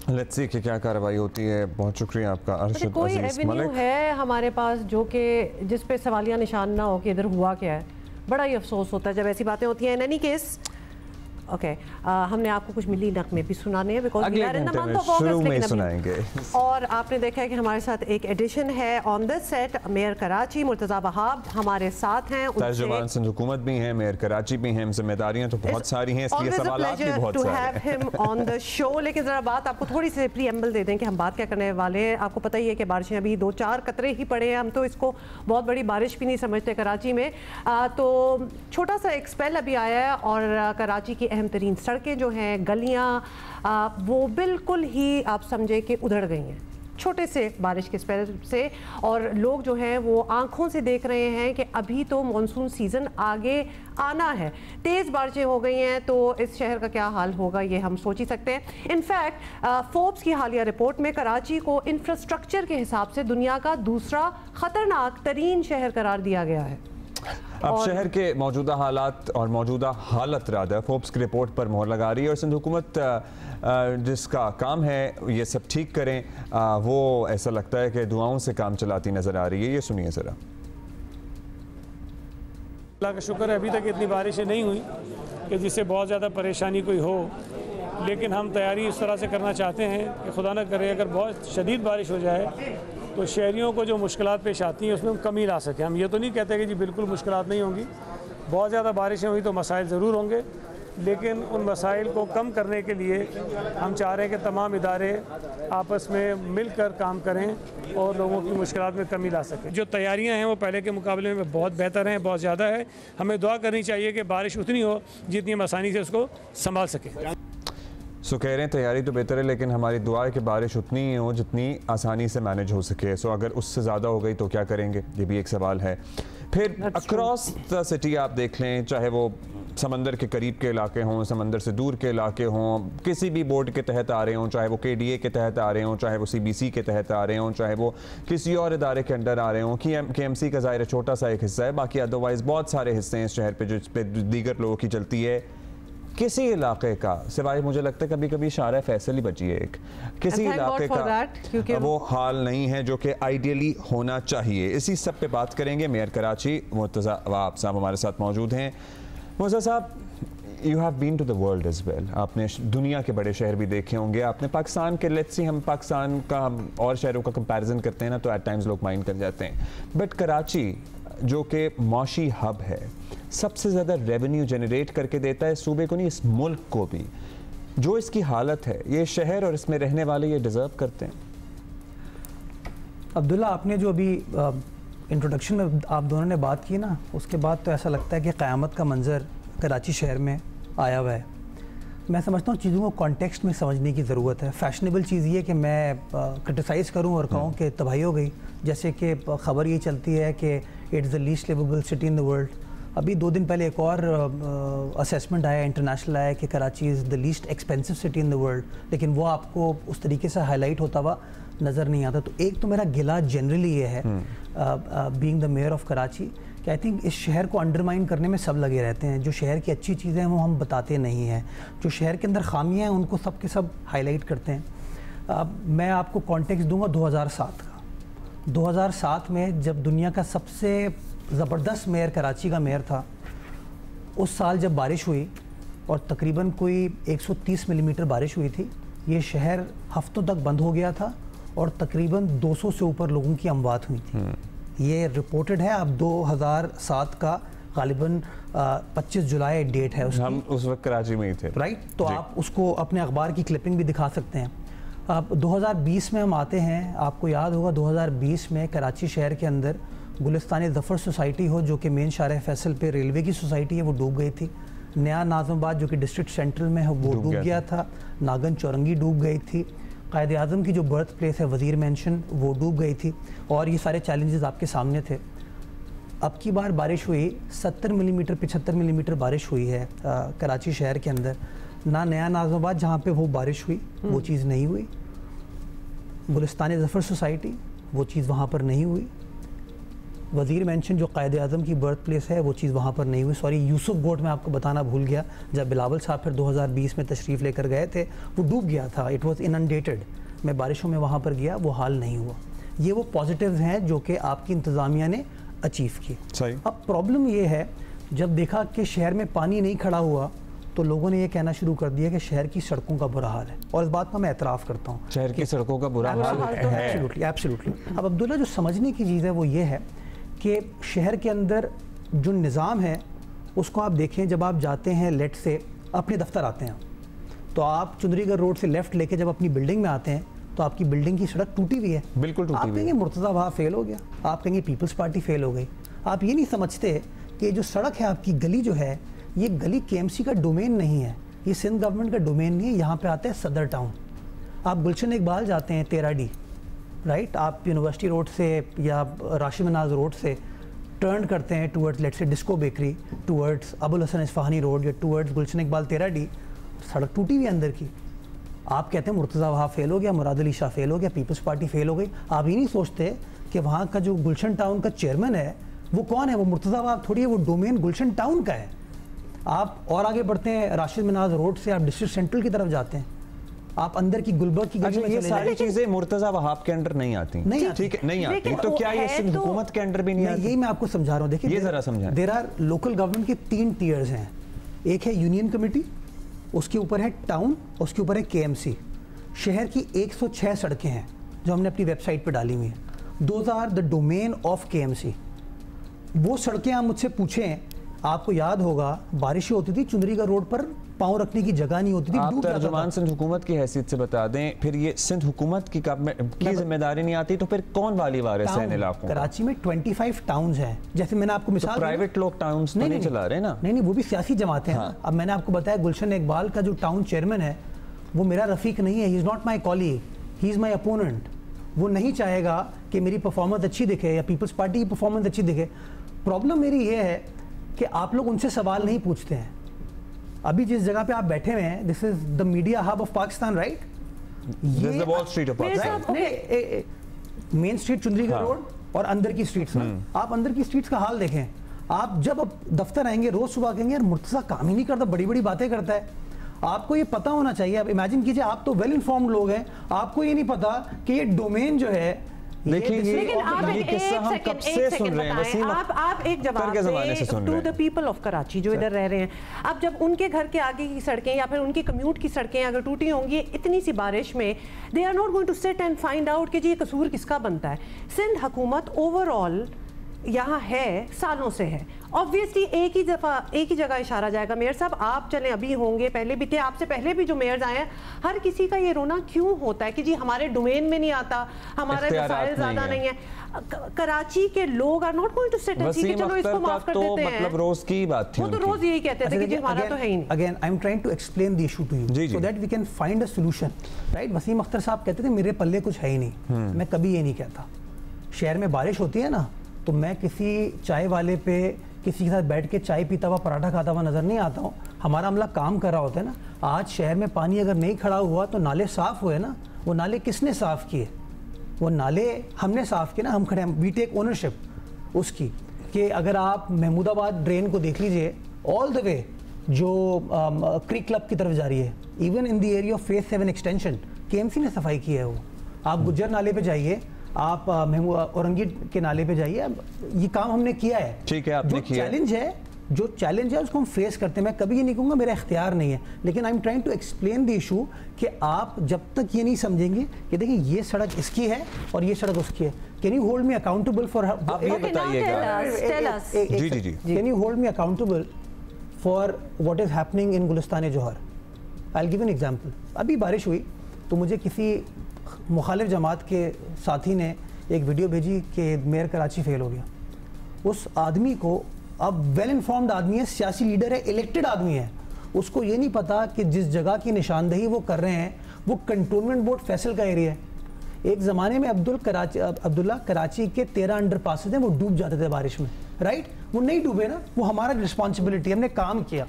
लेट्स सी कि क्या कार्रवाई होती है। बहुत शुक्रिया आपका अरशद कोई एवेन्यू है हमारे पास जो कि जिस पे सवालिया निशान ना हो कि इधर हुआ क्या है? बड़ा ही अफसोस होता है जब ऐसी बातें होती हैं। इन एनी केस ओके हमने आपको कुछ मिली नगमे भी सुनाने हैं because we are in the month of शुरू में ऑगस्ट, सुनाएंगे। और आपने देखा है कि हमारे साथ एक एडिशन है on the set mayor Karachi Murtaza Wahab हमारे साथ हैं। तर्जुमान सिंध हुकूमत भी हैं, मेयर कराची भी हैं, जिम्मेदारियां तो बहुत सारी हैं, इसलिए सवालात भी बहुत सारे हैं। Him on the show. लेकिन ज़रा बात आपको थोड़ी सी प्रीएम्बल दे दें कि हम बात क्या करने वाले हैं। आपको पता ही है कि बारिशें अभी 2-4 कतरे ही पड़े हैं, हम तो इसको बहुत बड़ी बारिश भी नहीं समझते कराची में। तो छोटा सा एक स्पेल अभी आया है और कराची की अहम तरीन सड़कें जो हैं, गलियाँ, वो बिल्कुल ही आप समझे कि उधड़ गई हैं छोटे से बारिश के स्पेल से। और लोग जो हैं वो आंखों से देख रहे हैं कि अभी तो मॉनसून सीज़न आगे आना है। तेज़ बारिशें हो गई हैं तो इस शहर का क्या हाल होगा ये हम सोच ही सकते हैं। इनफैक्ट फोर्ब्स की हालिया रिपोर्ट में कराची को इंफ्रास्ट्रक्चर के हिसाब से दुनिया का दूसरा ख़तरनाक तरीन शहर करार दिया गया है। अब शहर के मौजूदा हालात और मौजूदा हालत रादर फोर्ब्स की रिपोर्ट पर मोहर लगा रही है और सिंध हुकूमत जिसका काम है ये सब ठीक करें, वो ऐसा लगता है कि दुआओं से काम चलाती नज़र आ रही है। ये सुनिए ज़रा। अल्लाह का शुक्र है अभी तक इतनी बारिशें नहीं हुई कि जिससे बहुत ज़्यादा परेशानी कोई हो, लेकिन हम तैयारी इस तरह से करना चाहते हैं कि खुदा न करे अगर बहुत शदीद बारिश हो जाए तो शहरियों को जो मुश्किलात पेश आती हैं उसमें हम कमी ला सकें। हम ये तो नहीं कहते कि जी बिल्कुल मुश्किलात नहीं होंगी, बहुत ज़्यादा बारिशें हुई तो मसाइल ज़रूर होंगे, लेकिन उन मसाइल को कम करने के लिए हम चाह रहे हैं कि तमाम इदारे आपस में मिलकर काम करें और लोगों की मुश्किलात में कमी ला सकें। जो तैयारियां हैं वो पहले के मुकाबले में बहुत बेहतर हैं, बहुत ज़्यादा है। हमें दुआ करनी चाहिए कि बारिश उतनी हो जितनी हम आसानी से उसको संभाल सकें। सो कह रहे हैं तैयारी तो बेहतर है, लेकिन हमारी दुआ है कि बारिश उतनी ही हो जितनी आसानी से मैनेज हो सके। सो अगर उससे ज़्यादा हो गई तो क्या करेंगे, ये भी एक सवाल है। फिर अक्रॉस द सिटी आप देख लें, चाहे वो समंदर के करीब के इलाके हों, समंदर से दूर के इलाके हों, किसी भी बोर्ड के तहत आ रहे हों, चाहे वो KDA के तहत आ रहे हों, चाहे वो CBC के तहत आ रहे हों, चाहे वो किसी और इदारे के अंडर आ रहे हों, KMC का ज़ाहिर छोटा सा एक हिस्सा है, बाकी अदरवाइज़ बहुत सारे हिस्से हैं इस शहर पे जिस पे दीगर लोगों की चलती है। किसी इलाके का सिवाय मुझे लगता है कभी कभी शारा फैसल ही बची है एक, किसी इलाके का वो हाल नहीं है जो कि आइडियली होना चाहिए। इसी सब पे बात करेंगे। मेयर कराची मुर्तज़ा वहाब साहब हमारे साथ मौजूद हैं। मुर्तज़ा साहब, you have been to the world as well, आपने दुनिया के बड़े शहर भी देखे होंगे, आपने पाकिस्तान के, लेट्स सी हम पाकिस्तान का हम और शहरों का कंपैरिजन करते हैं ना तो एट टाइम्स लोग माइंड कर जाते हैं, बट कराची जो कि मौशी हब है, सबसे ज़्यादा रेवेन्यू जनरेट करके देता है सूबे को नहीं इस मुल्क को भी। जो इसकी हालत है, ये शहर और इसमें रहने वाले ये डिज़र्व करते हैं। अब्दुल्ला, आपने जो अभी इंट्रोडक्शन में आप दोनों ने बात की ना, उसके बाद तो ऐसा लगता है कि क़यामत का मंज़र कराची शहर में आया हुआ है। मैं समझता हूँ चीज़ों को कॉन्टेक्स्ट में समझने की ज़रूरत है। फैशनेबल चीज़ ये कि मैं क्रिटिसाइज़ करूँ और कहूँ कि तबाही हो गई, जैसे कि ख़बर ये चलती है कि it's the least livable city in the world. अभी 2 दिन पहले एक और असेसमेंट आया, इंटरनेशनल आया कि Karachi is the least expensive city in the world, लेकिन वो आपको उस तरीके से हाईलाइट होता हुआ नज़र नहीं आता। तो एक तो मेरा गिला जनरली ये है being the mayor of Karachi कि आई थिंक इस शहर को अंडरमाइन करने में सब लगे रहते हैं। जो शहर की अच्छी चीज़ें हैं वो हम बताते नहीं हैं, जो शहर के अंदर खामियां हैं उनको सब के सब हाईलाइट करते हैं। मैं आपको कॉन्टेक्स्ट दूंगा 2007 का। 2007 में जब दुनिया का सबसे ज़बरदस्त मेयर कराची का मेयर था, उस साल जब बारिश हुई और तकरीबन कोई 130 मिलीमीटर बारिश हुई थी, ये शहर हफ्तों तक बंद हो गया था और तकरीबन 200 से ऊपर लोगों की अमवात हुई थी। ये रिपोर्टेड है। अब 2007 का गालिबन 25 जुलाई डेट है उसकी। हम उस वक्त कराची में ही थे, राइट? तो आप उसको अपने अखबार की क्लिपिंग भी दिखा सकते हैं। अब 2020 में हम आते हैं, आपको याद होगा 2020 में कराची शहर के अंदर गुलिस्तानी ज़फ़र सोसाइटी हो जो कि मेन शारा फैसल पे रेलवे की सोसाइटी है, वो डूब गई थी। नया नाज़माबाद जो कि डिस्ट्रिक्ट सेंट्रल में है वो डूब गया था। नागन चौरंगी डूब गई थी। कायद आज़म की जो बर्थ प्लेस है वज़ीर मेंशन, वो डूब गई थी। और ये सारे चैलेंजेस आपके सामने थे। अब की बार बारिश हुई 70 मिलीमीटर 75 मिलीमीटर बारिश हुई है कराची शहर के अंदर। ना नया नाज़माबाद जहाँ पे वो बारिश हुई वो चीज़ नहीं हुई, गुलिस्तानी ज़फ़र सोसाइटी वो चीज़ वहाँ पर नहीं हुई, वज़ीर मेंशन जो कायद आज़म की बर्थ प्लेस है वो चीज़ वहाँ पर नहीं हुई। सॉरी, यूसुफ गोट में आपको बताना भूल गया, जब बिलावल साहब फिर 2020 में तशरीफ़ लेकर गए थे वो डूब गया था, इट वॉज़ इनंडेटेड। मैं बारिशों में वहाँ पर गया, वो हाल नहीं हुआ। ये वो पॉजिटिव्स हैं जो कि आपकी इंतज़ामिया ने अचीव की। अब प्रॉब्लम ये है, जब देखा कि शहर में पानी नहीं खड़ा हुआ तो लोगों ने ये कहना शुरू कर दिया कि शहर की सड़कों का बुरा हाल है, और इस बात का मैं एतराफ़ करता हूँ, शहर की सड़कों का बुरा हाल है। एब्सोल्युटली। अब अब्दुल्ला, जो समझने की चीज़ है वो ये है कि शहर के अंदर जो निज़ाम है उसको आप देखें। जब आप जाते हैं लेट से अपने दफ्तर आते हैं, तो आप चुंदरीगढ़ रोड से लेफ़्ट लेके जब अपनी बिल्डिंग में आते हैं तो आपकी बिल्डिंग की सड़क टूटी हुई है, बिल्कुल टूटी हुई है। आप कहेंगे मुर्तज़ा वहाँ फेल हो गया, आप कहेंगे पीपल्स पार्टी फेल हो गई। आप ये नहीं समझते कि जो सड़क है आपकी, गली जो है, ये गली KMC का डोमेन नहीं है, ये सिंध गवर्नमेंट का डोमेन नहीं है। यहाँ पे आते हैं सदर टाउन। आप गुलशन इकबाल जाते हैं 13D, राइट, आप यूनिवर्सिटी रोड से या राशिद मनाज रोड से टर्न करते हैं towards let's say disco bakery, towards Abul Hasan Isphahani road या टूवर्ड्स गुलशन इकबाल 13D, सड़क टूटी हुई अंदर की। आप कहते हैं मुर्तज़ा वहाँ फेल हो गया, मुराद अली शाह फेल हो गया, पीपल्स पार्टी फेल हो गई। आप ये नहीं सोचते कि वहाँ का जो गुलशन टाउन का चेयरमैन है वो कौन है, वो मुर्तज़ा वहाँ थोड़ी है, वो डोमेन गुलशन टाउन का है। आप और आगे बढ़ते हैं राशिद मनाज रोड से, आप डिस्ट्रिक्ट सेंट्रल की तरफ जाते हैं, आप अंदर की गुलबर्ग की गली में ये चले सारी जाएं। चीजें मुर्तज़ा वहाब के अंडर नहीं आती, नहीं आती। ठीक है, नहीं आती, लेकिन तो वो क्या ये है सिंध तो- हुकूमत के अंडर भी नहीं आती? यही मैं आपको समझा रहा हूँ। देखिए, ये जरा समझाएं। देयर आर लोकल गवर्नमेंट के 3 टियर्स हैं। एक है यूनियन कमेटी, उसके ऊपर है टाउन, उसके ऊपर है KMC। शहर की 106 सड़कें हैं जो हमने अपनी वेबसाइट पर डाली हुई हैं। Those are the domain of KMC। वो सड़कें आप मुझसे पूछें, आपको याद होगा बारिशें होती थी, चुंदरीगढ़ रोड पर पाँव रखने की जगह नहीं होती थी, आप डूब जाता था। तर्जुमान सिंध हुकूमत की हैसियत से बता दें, फिर ये सिंध हुकूमत की जिम्मेदारी नहीं आती, तो फिर कौन वाली वारिस है इन इलाकों? कराची में 25 टाउन्स हैं, जैसे मैंने आपको मिसाल दी ना। प्राइवेट लोग टाउन्स तो नहीं चला रहे ना? नहीं, वो भी सियासी जमातें हैं। अब मैंने आपको बताया गुलशन इकबाल का जो टाउन चेयरमैन है वो मेरा रफीक नहीं है, he is not my colleague, he is my opponent. वो नहीं चाहेगा कि मेरी परफॉर्मेंस अच्छी दिखे या पीपल्स पार्टी की परफॉर्मेंस अच्छी दिखे। प्रॉब्लम मेरी ये है कि आप लोग उनसे सवाल नहीं पूछते हैं। अभी जिस जगह पे आप बैठे हुए हैं, this is the media hub of Pakistan, right? ये Wall Street of Pakistan, main street Chundrigarh road और अंदर की स्ट्रीट्स में। आप अंदर की स्ट्रीट्स का हाल देखें। आप जब अब दफ्तर आएंगे रोज सुबह कहेंगे यार मुर्तज़ा काम ही नहीं करता, बड़ी बड़ी बातें करता है। आपको ये पता होना चाहिए। आप इमेजिन कीजिए, आप तो वेल इन्फॉर्म्ड लोग हैं, आपको ये नहीं पता कि ये डोमेन जो है, देखिए लेकिन आप ये किस्सा हम कब से सुन रहे हैं वसीम आप एक जवाब दें to the people of Karachi जो इधर रह रहे हैं। अब जब उनके घर के आगे की सड़कें या फिर उनकी कम्यूट की सड़कें अगर टूटी होंगी इतनी सी बारिश में, they are not going to sit and find out कि जी ये कसूर किसका बनता है। सिंध हुकूमत ओवरऑल यहाँ है, सालों से है। ऑब्वियसली एक ही जगह इशारा जाएगा। मेयर साहब आप चलें, अभी होंगे, पहले भी थे, आपसे पहले भी जो मेयर्स आए हैं, हर किसी का ये रोना क्यों होता है कि जी हमारे डोमेन में नहीं आता, हमारे वसाइल ज्यादा नहीं है। कराची के लोग are not going to sit and see कि चलो इसको माफ कर देते हैं। मतलब रोज की बात थी, वो तो रोज यही कहते थे कि जी हमारा तो है ही नहीं। Again I am trying to explain the issue to you so that we can find a solution, right? Wasim Akhtar साहब कहते थे मेरे पल्ले कुछ है ही नहीं। मैं कभी ये नहीं कहता। शहर में बारिश होती है ना, तो मैं किसी चाय वाले पे किसी के साथ बैठ के चाय पीता हुआ पराठा खाता हुआ नजर नहीं आता हूँ। हमारा अमला काम कर रहा होता है ना। आज शहर में पानी अगर नहीं खड़ा हुआ तो नाले साफ हुए ना। वो नाले किसने साफ किए? वो नाले हमने साफ किए ना, हम खड़े, वी टेक ओनरशिप उसकी। कि अगर आप महमूदाबाद ड्रेन को देख लीजिए, ऑल द वे जो क्रिक क्लब की तरफ जा रही है, even in the area of phase 7 extension, KMC ने सफाई की है। वो आप गुज्जर नाले पे जाइए, आप औरंगी के नाले पे जाइए, ये काम हमने किया है। ठीक है, आपने किया। जो चैलेंज है उसको हम फेस करते हैं। मैं कभी ये नहीं कहूँगा मेरा इख्तियार नहीं है, लेकिन I am trying to explain the issue कि आप जब तक ये नहीं समझेंगे कि देखिए ये सड़क इसकी है और ये सड़क उसकी है, can you hold me accountable for, आप ये बताइएगा जी जी जी, can you hold me accountable for what is happening in Gulistan Jauhar? I will give an example. अभी बारिश हुई तो मुझे किसी मुखालिफ जमात के साथी ने एक वीडियो भेजी कि मेयर कराची फेल हो गया। उस आदमी को, अब वेल इन्फॉर्म्ड आदमी है, सियासी लीडर है, इलेक्टेड आदमी है, उसको ये नहीं पता कि जिस जगह की निशानदही वो कर रहे हैं वो कंटोनमेंट बोर्ड फैसल का एरिया है। एक ज़माने में अब्दुल्ला कराची के 13 अंडरपासेस हैं, वो डूब जाते थे बारिश में, राइट? वो नहीं डूबे ना, वो हमारा रिस्पॉन्सिबिलिटी, हमने काम किया।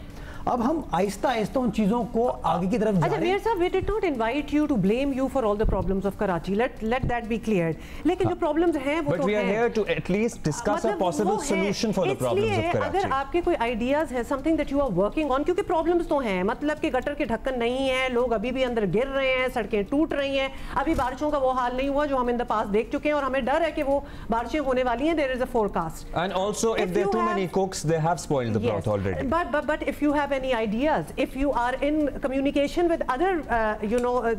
अब हम आहिस्ता आहिस्ता उन चीजों को आगे की तरफ जा रहे हैं। अच्छा मेयर साहब, we did not invite you to blame you for all the problems of Karachi. Let that be cleared. लेकिन जो problems हैं वो तो हैं। But we are here to at least discuss a possible solution for the problems of Karachi. अगर आपके कोई ideas है, something that you are working on, क्योंकि problems तो हैं, मतलब कि गटर के ढक्कन नहीं है, लोग अभी भी अंदर गिर रहे हैं, सड़कें टूट रही हैं, अभी बारिशों का वो हाल नहीं हुआ जो हम in the past देख चुके हैं, और हमें डर है कि वो बारिशें होने वाली हैं। There is a forecast. And also if there are too many cooks, they have spoiled the broth already. But if you have any ideas, if you are in communication with other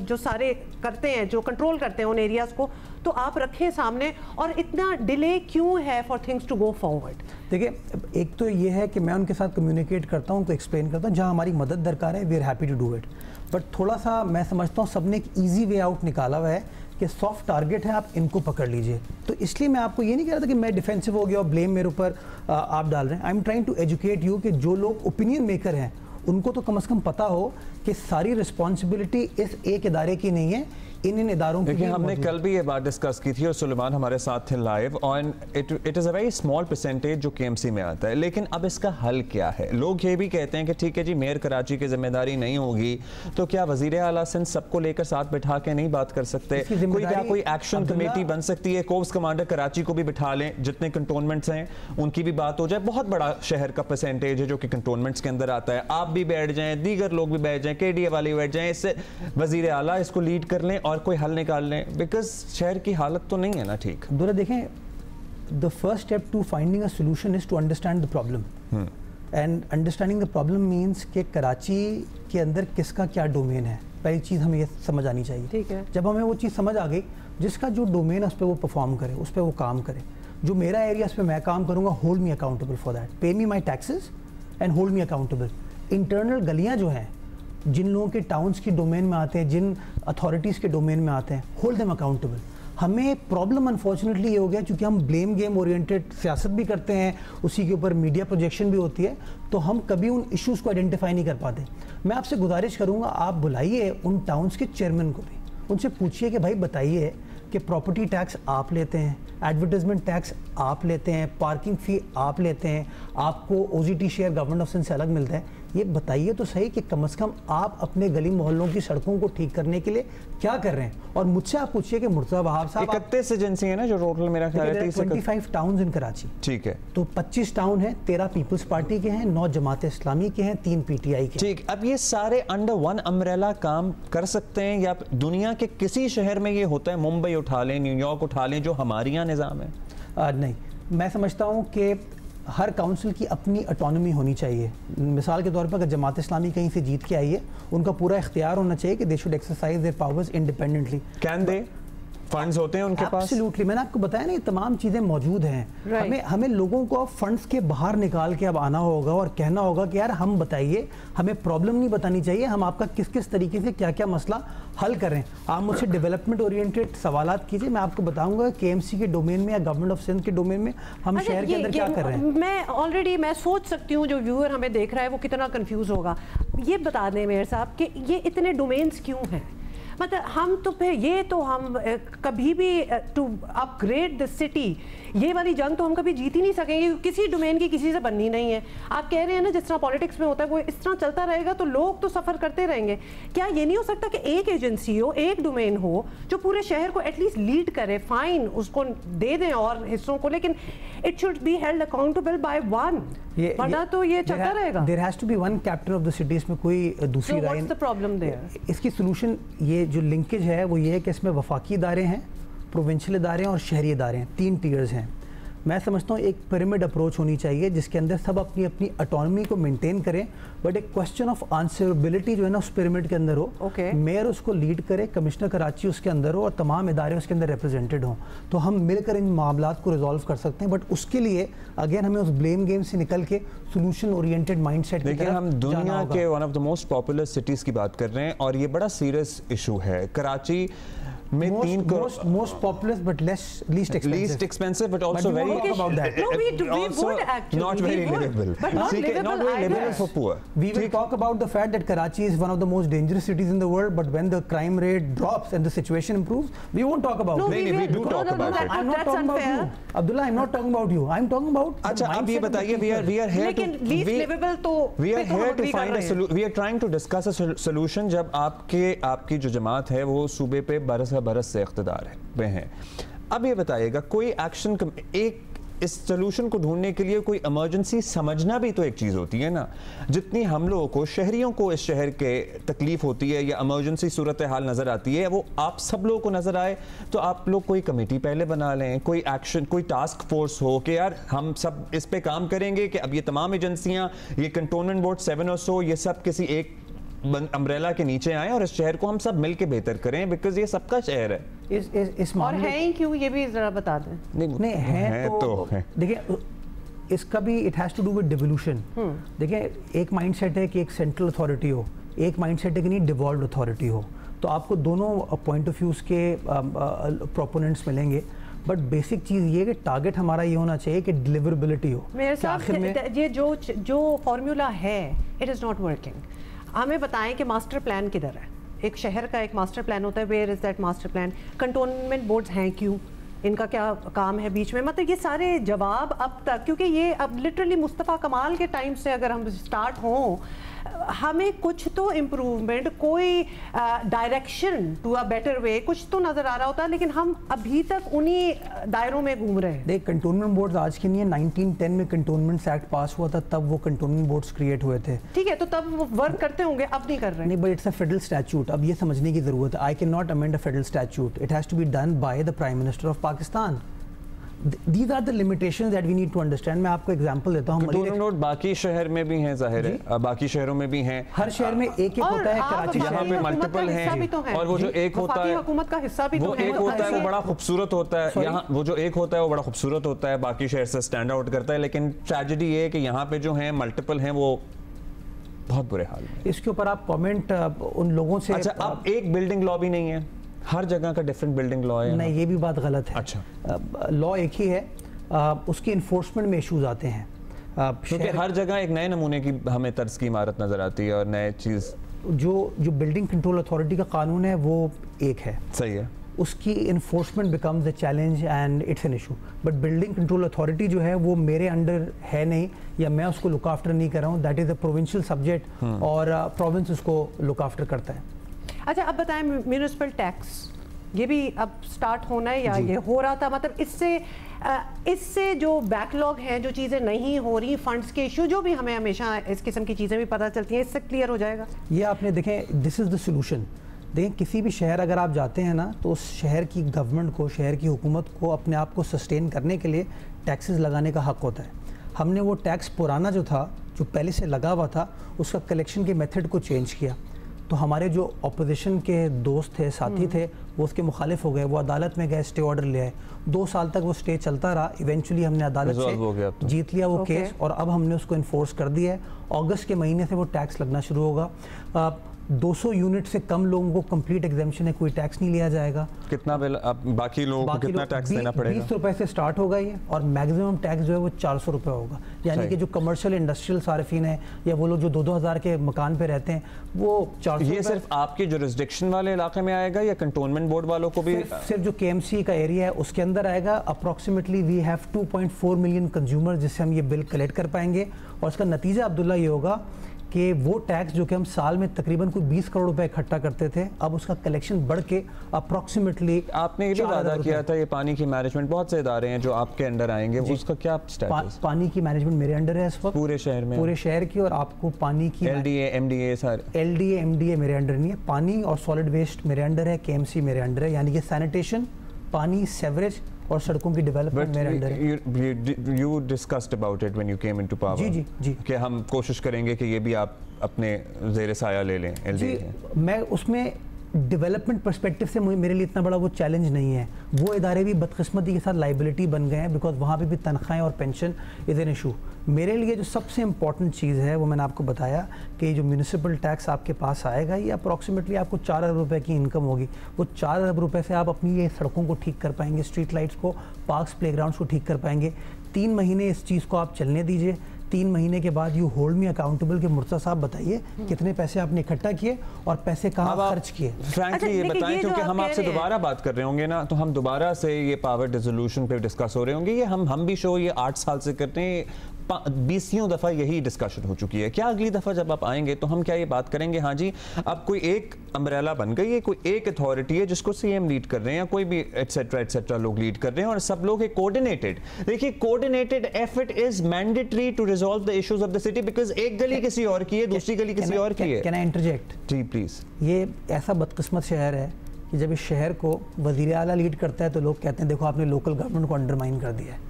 जो सारे करते हैं, जो control करते हैं उन areas को, तो आप रखें सामने। और इतना डिले क्यों है for things to go forward? देखिए, एक तो ये है कि मैं उनके साथ कम्युनिकेट करता हूँ, तो एक्सप्लेन करता हूँ, जहाँ हमारी मदद दरकार है we are happy to do it. But थोड़ा सा मैं समझता हूँ सबने एक ईजी वे आउट निकाला हुआ है कि सॉफ्ट टारगेट है, आप इनको पकड़ लीजिए। तो इसलिए मैं आपको ये नहीं कह रहा था कि मैं डिफेंसिव हो गया और ब्लेम मेरे ऊपर आप डाल रहे हैं। I am trying to educate you कि जो लोग ओपिनियन मेकर हैं उनको तो कम से कम पता हो कि सारी रिस्पॉन्सिबिलिटी इस एक इदारे की नहीं है, इन इदारों की। हमने कल भी ये बात डिस्कस की थी और सुलेमान हमारे साथ थे लाइव, और it is a very small percentage जो केएमसी में आता है। लेकिन अब इसका हल क्या है? लोग ये भी कहते हैं कि ठीक है जी, मेयर कराची की जिम्मेदारी नहीं होगी, तो क्या वजीर आला सिंध सबको लेकर साथ बैठा के नहीं बात कर सकते? कोई एक्शन कमेटी बन सकती है, कोर्प्स कमांडर कराची को भी बिठा लें, जितने कंटोनमेंट्स हैं उनकी भी बात हो जाए। बहुत बड़ा शहर का परसेंटेज है जो कि कंटोनमेंट्स के अंदर आता है, आप भी बैठ जाएं, दीगर लोग भी बैठ जाएं, केडीए वाले बैठ जाएं, इससे वजीर आला इसको लीड कर लें और कोई हल निकाल लें, बिकॉज शहर की हालत तो नहीं है ना ठीक। दूरा देखें, the first step to finding a solution is to understand the problem, and understanding the problem means कि कराची के अंदर किसका क्या डोमेन है। पहली चीज़ हमें ये समझ आनी चाहिए। ठीक है, जब हमें वो चीज़ समझ आ गई, जिसका जो डोमेन है उस पर वो परफॉर्म करे, उस पर वो काम करे। जो मेरा एरिया उस पर मैं काम करूँगा, hold me accountable for that, pay me my taxes and hold me accountable. Internal गलियाँ जो हैं, जिन लोगों के टाउन्स की डोमेन में आते हैं, जिन अथॉरिटीज़ के डोमेन में आते हैं, होल्ड देम अकाउंटेबल। हमें प्रॉब्लम अनफॉर्चुनेटली ये हो गया, क्योंकि हम ब्लेम गेम ओरिएंटेड सियासत भी करते हैं, उसी के ऊपर मीडिया प्रोजेक्शन भी होती है, तो हम कभी उन इश्यूज़ को आइडेंटिफाई नहीं कर पाते। मैं आपसे गुजारिश करूँगा, आप बुलाइए उन टाउन्स के चेयरमैन को भी, उनसे पूछिए कि भाई बताइए कि प्रॉपर्टी टैक्स आप लेते हैं, एडवर्टाइजमेंट टैक्स आप लेते हैं, पार्किंग फ़ी आप लेते हैं, आपको OGT share government of Sindh से अलग मिलता है। ये बताइए तो सही कि कम से कम आप अपने गली मोहल्लों की सड़कों को ठीक करने के लिए क्या कर रहे हैं। और मुझसे आप पूछिए कि मुर्तज़ा वहाब साहब, 31 एजेंसी है ना जो टोटल मेरा ख्याल है 25 टाउन्स इन कराची। ठीक है, तो 25 टाउन है, 13 पीपल्स पार्टी के हैं, 9 जमात इस्लामी के हैं, 3 पीटीआई के। ठीक, अब ये सारे अंडर वन अम्ब्रेला काम कर सकते हैं या दुनिया के किसी शहर में ये होता है? मुंबई उठा लें, न्यूयॉर्क उठा लें, जो हमारे यहाँ निज़ाम है। नहीं, मैं समझता हूँ कि हर काउंसिल की अपनी ऑटोनॉमी होनी चाहिए। मिसाल के तौर पर अगर जमात इस्लामी कहीं से जीत के आई है, उनका पूरा इख्तियार होना चाहिए कि they should exercise there powers independently. Can they funds होते हैं उनके पास? एब्सोल्युटली, मैंने आपको बताया ना, ये तमाम चीज़ें मौजूद हैं। हमें लोगों को फंड्स के बाहर निकाल के अब आना होगा और कहना होगा कि यार हम बताइए, हमें प्रॉब्लम नहीं बतानी चाहिए, हम आपका किस किस तरीके से क्या क्या मसला हल करें। आप मुझसे डेवलपमेंट ओरिएंटेड सवालात कीजिए, मैं आपको बताऊंगा केएमसी के डोमेन में या गवर्नमेंट ऑफ सिंध के डोमेन में हम शहर के अंदर क्या कर रहे हैं। मैं सोच सकती हूँ जो व्यूअर हमें देख रहा है वो कितना कंफ्यूज होगा। ये बता दें मेयर साहब कि ये इतने डोमेन्स क्यों हैं? मतलब हम तो फिर ये तो हम कभी भी टू अपग्रेड द सिटी, ये वाली जंग तो हम कभी जीत ही नहीं सकेंगे, किसी डोमेन की किसी से बननी नहीं है। आप कह रहे हैं ना जिस तरह पॉलिटिक्स में होता है वो इस तरह चलता रहेगा तो लोग तो सफ़र करते रहेंगे। क्या ये नहीं हो सकता कि एक एजेंसी हो, एक डोमेन हो जो पूरे शहर को एटलीस्ट लीड करे? फाइन, उसको दे दें और हिस्सों को, लेकिन it should be held accountable by one, वरना तो ये चलता रहेगा। There has to be one captain of the city, इसमें कोई दूसरी राय नहीं। What's the problem there? इसकी सोल्यूशन, ये जो लिंकेज है वो ये है कि इसमें वफाकी इदारे हैं, प्रोविंशियल इदारे हैं और शहरी इदारे हैं, 3 टीयर्स हैं। मैं समझता हूँ एक पिरामिड अप्रोच होनी चाहिए जिसके अंदर सब अपनी अपनी ऑटोनॉमी को मेंटेन करें, बट एक क्वेश्चन ऑफ आंसरेबिलिटी जो है ना उस पिरामिड के अंदर हो। मेयर उसको लीड करे, कमिश्नर कराची उसके अंदर हो और तमाम इदारे उसके अंदर रिप्रेजेंटेड हों, तो हम मिलकर इन मामलात को रिजॉल्व कर सकते हैं। बट उसके लिए अगेन हमें उस ब्लेम गेम से निकल के सोल्यूशन ओरिएंटेड माइंडसेट की तरफ हम दुनिया के one of the most popular cities की बात कर रहे हैं और ये बड़ा सीरियस इशू है। कराची में most populous but least expensive but also very about that. No, we would actually not very livable, but not livable for poor. We will talk about the fact that Karachi is one of the most dangerous cities in the world, but when the crime rate drops and the situation improves, we won't talk about it. No, we do talk about it. I'm not talking about you, Abdullah. I'm not talking about you. I'm talking about. अच्छा, आप ये बताइए, we are here to least livable तो we are here to find a solution. We are trying to discuss a solution जब आपकी जो जमात है वो सूबे पे बरस से इख्तिदार में हैं। अब ये बताइएगा, कोई एक्शन, एक इस सोल्यूशन को ढूंढने के लिए कोई इमरजेंसी समझना भी तो एक चीज़ होती है ना। जितनी हम लोगों को, शहरियों को इस शहर के तकलीफ होती है या इमरजेंसी सूरत हाल नज़र आती है, वो आप सब लोगों को नज़र आए तो आप लोग कोई कमेटी पहले बना लें, कोई एक्शन, कोई टास्क फोर्स हो कि यार हम सब इस पे काम करेंगे कि अब ये तमाम एजेंसियाँ, ये कंटोनमेंट बोर्ड 7 और so, ये सब किसी एक अम्ब्रेला के नीचे आए और इस शहर को हम सब मिलके बेहतर करें, बिकॉज ये सबका शहर है। इस और है ही क्यों, ये भी जरा बता दें। नहीं है तो देखिए, इसका भी it has to do with devolution. देखिए, एक माइंडसेट है कि एक सेंट्रल अथॉरिटी हो, एक माइंडसेट है कि नहीं डिवॉल्व्ड अथॉरिटी हो, तो आपको दोनों पॉइंट ऑफ व्यूज़ के प्रोपोनेंट्स मिलेंगे। बट बेसिक चीज़ ये कि टारगेट हमारा ये होना चाहिए कि डिलीवरेबिलिटी हो। मेरे साथ ये जो फॉर्मूला है, इट इज़ नॉट वर्किंग। हमें बताएं कि मास्टर प्लान किधर है। एक शहर का एक मास्टर प्लान होता है, where is that master plan? Cantonment boards हैं क्यों, इनका क्या काम है बीच में? मतलब ये सारे जवाब अब तक, क्योंकि ये अब लिटरली मुस्तफ़ा कमाल के टाइम से अगर हम स्टार्ट हों, हमें कुछ तो इम्प्रूवमेंट, कोई direction to a better way कुछ तो नज़र आ रहा होता है, लेकिन हम अभी तक उन्हीं दायरों में घूम रहे हैं। देख, कंटोनमेंट बोर्ड्स आज के नहीं है, 1910 में कंटोनमेंट्स एक्ट पास हुआ था, तब वो कंटोनमेंट बोर्ड्स क्रिएट हुए थे। ठीक है, तो तब वो वर्क करते होंगे, अब नहीं कर रहे। नहीं, but it's a federal statute. अब ये समझने की ज़रूरत है, I can not amend a federal statute, it has to be done by the prime minister of Pakistan. These are the limitations that we need to understand। मैं आपको example देता हूँ। कंटोनमेंट बोर्ड बाकी शहर में भी हैं, जाहिर है, बाकी शहरों में भी हैं। हर शहर में एक होता है, कराची यहाँ पे मल्टीपल हैं, और वो जो एक होता है हुकूमत का हिस्सा भी वो एक होता है, वो बड़ा खूबसूरत होता है। यहाँ वो जो एक होता है वो बड़ा खूबसूरत होता है, बाकी शहर से स्टैंड आउट करता है। लेकिन ट्रेजेडी ये है कि यहाँ पे जो हैं मल्टीपल हैं, वो बहुत बुरे हाल में। इसके ऊपर आप कमेंट उन लोगों से। अच्छा, अब एक बिल्डिंग लॉ भी नहीं है, हर जगह का डिफरेंट बिल्डिंग लॉ है। नहीं, ये भी बात गलत है। अच्छा, लॉ एक ही है, उसकी इन्फोर्समेंट में इश्यूज आते हैं, क्योंकि हर जगह एक नए नमूने की हमें तर्ज की इमारत नज़र आती है और नए चीज़। जो बिल्डिंग कंट्रोल अथॉरिटी का कानून है वो एक है, सही है, उसकी enforcement becomes the challenge and it's an issue. But building control authority जो है वो मेरे अंडर है नहीं, या मैं उसको लुक आफ्टर नहीं कर रहा हूँ, that is a provincial subject और प्रोविंस उसको लुक आफ्टर करता है। अच्छा, अब बताएं, म्यूनिसिपल टैक्स ये भी अब स्टार्ट होना है या ये हो रहा था? मतलब इससे जो बैकलॉग है, जो चीज़ें नहीं हो रही, फंड्स के इशू, जो भी हमें हमेशा इस किस्म की चीज़ें भी पता चलती हैं, इससे क्लियर हो जाएगा। ये आपने देखें, दिस इज़ द सोल्यूशन। देखें, किसी भी शहर अगर आप जाते हैं ना, तो उस शहर की गवर्नमेंट को, शहर की हुकूमत को अपने आप को सस्टेन करने के लिए टैक्सेस लगाने का हक होता है। हमने वो टैक्स पुराना जो था, जो पहले से लगा हुआ था, उसका कलेक्शन के मेथड को चेंज किया। तो हमारे जो अपोजिशन के दोस्त थे, साथी थे, वो उसके मुखालिफ हो गए, वो अदालत में गए, स्टे ऑर्डर ले आए। 2 साल तक वो स्टे चलता रहा, इवेंचुअली हमने अदालत से जीत लिया वो केस, और अब हमने उसको इन्फोर्स कर दिया है। अगस्त के महीने से वो टैक्स लगना शुरू होगा। 200 यूनिट से कम लोगों को कंप्लीट एग्जाम्पशन है, कोई टैक्स नहीं लिया जाएगा। कितना बाकी लोगों को कितना टैक्स देना पड़ेगा? 20 रुपए से स्टार्ट होगा ये, और मैक्सिमम टैक्स जो है वो 400 रुपये होगा। यानी कि जो कमर्शियल इंडस्ट्रियल सार्फिन है, या वो लोग जो 2-2 हज़ार के मकान पे रहते हैं, वो 400। ये सिर्फ आपके जुरिस्डिक्शन वाले इलाके में आएगा या कंटोनमेंट बोर्ड वालों को भी? सिर्फ जो KMC का एरिया है उसके अंदर आएगा। Approximately we have 2.4 million consumer जिससे हम ये बिल कलेक्ट कर पाएंगे। और इसका नतीजा अब्दुल्ला ये होगा कि वो टैक्स जो कि हम साल में तकरीबन कोई 20 करोड़ रुपए इकट्ठा करते थे, अब उसका कलेक्शन बढ़ के अप्रॉक्सीमेटली। आपने ये भी वादा किया था, ये पानी की मैनेजमेंट, बहुत से इदारे हैं जो आपके अंडर आएंगे, उसका क्या स्टेटस? पानी की मैनेजमेंट मेरे अंडर है इस वक्त, पूरे शहर में, पूरे शहर की। और आपको पानी की LDA MDA सारे LDA MDA मेरे अंडर नहीं है। पानी और सॉलिड वेस्ट मेरे अंडर है, KMC मेरे अंडर है, यानी कि सैनिटेशन, पानी, सेवरेज और सड़कों की डेवलपमेंट मेरे अंडर है। You discussed about it when you came into power। जी जी जी, कि हम कोशिश करेंगे कि ये भी आप अपने ज़ेर साया ले लें LDA। मैं उसमें डेवलपमेंट पर्सपेक्टिव से मेरे लिए इतना बड़ा वो चैलेंज नहीं है। वो इदारे भी बदकिस्मती के साथ लाइबिलिटी बन गए हैं, बिकॉज वहाँ पे भी तनख्वाहें और पेंशन इज़ एन इशू। मेरे लिए जो सबसे इम्पॉर्टेंट चीज़ है वो मैंने आपको बताया कि जो म्यूनिसिपल टैक्स आपके पास आएगा, ये अप्रॉक्सीमेटली आपको 4 अरब रुपये की इनकम होगी। वो 4 अरब रुपये से आप अपनी ये सड़कों को ठीक कर पाएंगे, स्ट्रीट लाइट्स को, पार्क्स, प्लेग्राउंड्स को ठीक कर पाएंगे। 3 महीने इस चीज़ को आप चलने दीजिए। 3 महीने के बाद यू होल्ड मी अकाउंटेबल के मुर्तज़ा साहब बताइए कितने पैसे आपने इकट्ठा किए और पैसे कहाँ खर्च किए। फ्रैंकली ये बताएं, क्योंकि हम आपसे दोबारा बात कर रहे होंगे ना, तो हम दोबारा से ये पावर डिसोल्यूशन पे डिस्कस हो रहे होंगे। ये हम भी शो ये 8 साल से करते हैं, 20वीं दफ़ा यही डिस्कशन हो चुकी है। क्या अगली दफ़ा जब आप आएंगे तो हम क्या ये बात करेंगे, हाँ जी अब कोई एक अम्ब्रेला बन गई है, कोई एक अथॉरिटी है जिसको सीएम लीड कर रहे हैं या कोई भी एटसेट्रा लोग लीड कर रहे हैं और सब लोग एक कोऑर्डिनेटेड, देखिए coordinated effort is mandatory to resolve the issues of the city, because एक गली किसी और की है, दूसरी गली किसी और की है। Can I interject? जी प्लीज। ये ऐसा बदकिस्मत शहर है कि जब इस शहर को वज़ीर आला लीड करता है तो लोग कहते हैं देखो आपने लोकल गवर्नमेंट को अंडरमाइन कर दिया है।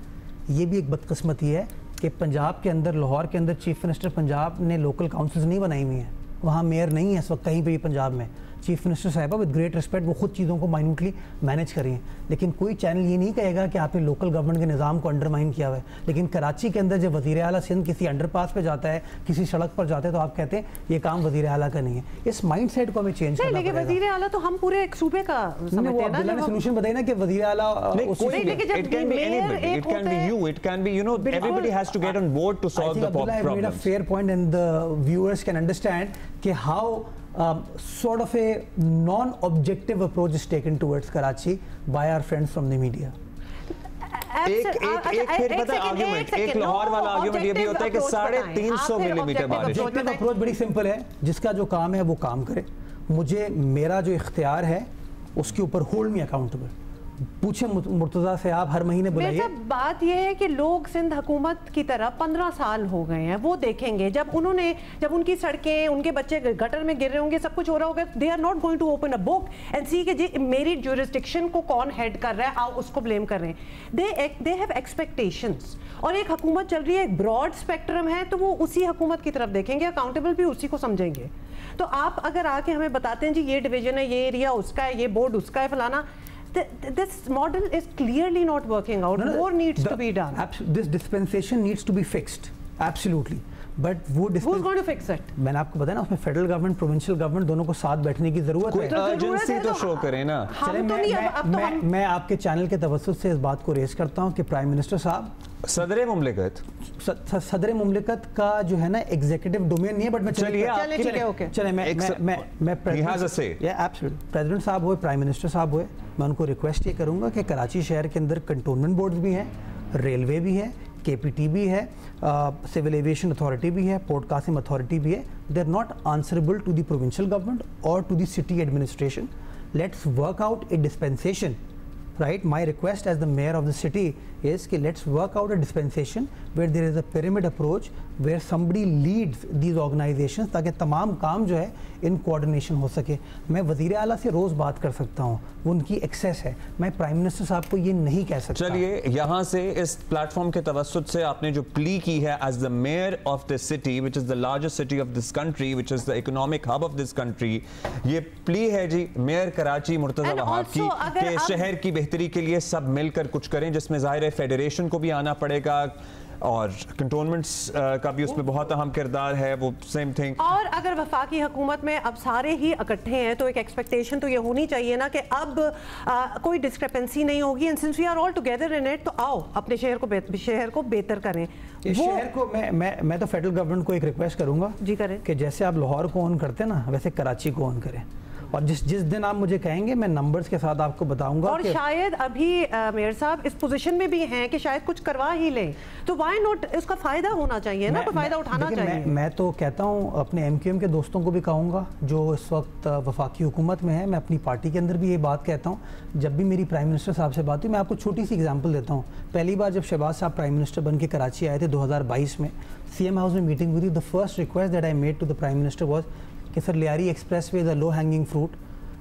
ये भी एक बदकिस्मती है कि पंजाब के अंदर, लाहौर के अंदर चीफ मिनिस्टर पंजाब ने लोकल काउंसिल्स नहीं बनाई हुई हैं, वहाँ मेयर नहीं है इस वक्त कहीं पे भी पंजाब में। चीफ मिनिस्टर साहिबा विद ग्रेट रिस्पेक्ट वो खुद चीज़ों को माइन्यूटली मैनेज कर रही हैं, लेकिन कोई चैनल ये नहीं कहेगा कि आपने लोकल गवर्नमेंट के निज़ाम को अंडरमाइन किया हुआ है। लेकिन कराची के अंदर जब वज़ीर आला सिंध किसी अंडरपास पे जाता है, किसी सड़क पर जाता है, तो आप कहते हैं ये काम वज़ीर आला का नहीं है। इस माइंड सेट को हमें चेंज करना पड़ेगा। वज़ीर आला तो हम पूरे एक सूबे का समझते हैं ना, सोल्यूशन बताइए ना कि वज़ीर आला fair point and the viewers can understand कि how sort of a non-objective approach is taken towards Karachi by our friends from the media. फिर पता है आर्गुमेंट, एक लाहौर वाला आर्गुमेंट ये भी होता है कि 350 मिलीमीटर बारिश। ऑब्जेक्टिव अप्रोच बड़ी सिंपल है, जिसका जो काम है वो काम करे, मुझे मेरा जो इख्तियार है उसके ऊपर होल्ड मी अकाउंटेबल। पूछे मुर्तज़ा से आप हर महीने बुलाइए। बात यह है कि लोग सिंध हुकूमत की तरह 15 साल हो गए हैं, वो देखेंगे जब उनकी सड़कें, उनके बच्चे गटर में गिर रहे होंगे, सब कुछ हो रहा होगा, they are not going to open a book and see कि जी मेरी ज्यूरिसडिक्शन को कौन हेड कर रहा है, आप उसको ब्लेम कर रहे हैं। दे हैव एक्सपेक्टेशंस, और एक हुकूमत चल रही है, एक ब्रॉड स्पेक्ट्रम है, तो वो उसी हुकूमत की तरफ देखेंगे, अकाउंटेबल भी उसी को समझेंगे। तो आप अगर आके हमें बताते हैं जी ये डिवीजन है, ये एरिया उसका है, ये बोर्ड उसका है, फलाना, this model is clearly not working out. More needs to be done. This dispensation needs to be fixed. Absolutely. But who's going to fix it? मैंने आपको बताया ना, उसमें फेडरल गवर्नमेंट, प्रोविंशियल गवर्नमेंट दोनों को साथ बैठने की जरूरत है। अर्जेंसी तो शो करें ना। चले मैं आपके चैनल के तवज्जुह से इस बात को रेज करता हूँ कि प्राइम मिनिस्टर साहब, सदर मुमलिकत का जो है ना एग्जीक्यूटिव डोमेन नहीं है, बट मैं प्रेसिडेंट साहब हुए, प्राइम मिनिस्टर साहब हुए, मैं उनको रिक्वेस्ट ये करूँगा कि कराची शहर के अंदर कंटोनमेंट बोर्ड भी हैं, रेलवे भी है, KPT भी है, सिविल एविएशन अथॉरिटी भी है, पोर्ट कासिम अथॉरिटी भी है। They are not answerable to the provincial government और to the city administration. Let's work out a dispensation, right? My request as the mayor of the city is कि let's work out a dispensation where there is a pyramid approach where somebody leads these organizations, ताकि तमाम काम जो है in coordination हो सके। मैं वज़ीर आला से रोज़ बात कर सकता हूँ, वो उनकी एक्सेस है, मैं प्राइम मिनिस्टर साहब को ये नहीं कह सकता। चलिए यहाँ से इस प्लेटफॉर्म के तवस्सुत से आपने जो प्ली की है as the mayor of this city which is the largest city of this country, which is the economic hub of this country, ये प्ली है जी मेयर कराची मुर्तज़ा वहाब की कि शहर की बेहतरी के लिए सब मिलकर कुछ करें, जिसमें ज़ाहिर है फेडरेशन को भी आना पड़ेगा और कंटोनमेंट्स का भी उसमें बहुत अहम किरदार है, वो सेम थिंग। और अगर वफाकी हुकूमत में अब सारे ही इकट्ठे हैं तो एक एक्सपेक्टेशन तो ये होनी चाहिए ना कि अब कोई डिस्क्रिपेंसी नहीं होगी, and since we are all together in it, तो आओ अपने शहर को बेहतर करें। शहर को मैं तो फेडरल गवर्नमेंट को एक रिक्वेस्ट करूंगा जी, करें कि जैसे आप लाहौर को ऑन करते हैं ना, वैसे कराची को ऑन करें, और जिस दिन आप मुझे कहेंगे मैं नंबर्स के साथ आपको बताऊंगा। और शायद अभी मेयर साहब इस पोजीशन में भी हैं कि शायद कुछ करवा ही लें, तो व्हाई नॉट, इसका फायदा होना चाहिए ना, तो फायदा उठाना चाहिए। मैं तो कहता हूं अपने MQM के दोस्तों को भी कहूँगा जो इस वक्त वफाकी हुकूमत में है, मैं अपनी पार्टी के अंदर भी ये बात कहता हूँ। जब भी मेरी प्राइम मिनिस्टर साहब से बात हुई, मैं आपको छोटी सी एग्जाम्पल देता हूँ। पहली बार जब शहबाज साहब प्राइम मिनिस्टर बन के कराची आए थे 2022 में, CM हाउस में मीटिंग हुई थी। The first request that I made to the prime minister was कि sir Lyari expressway is a low hanging fruit,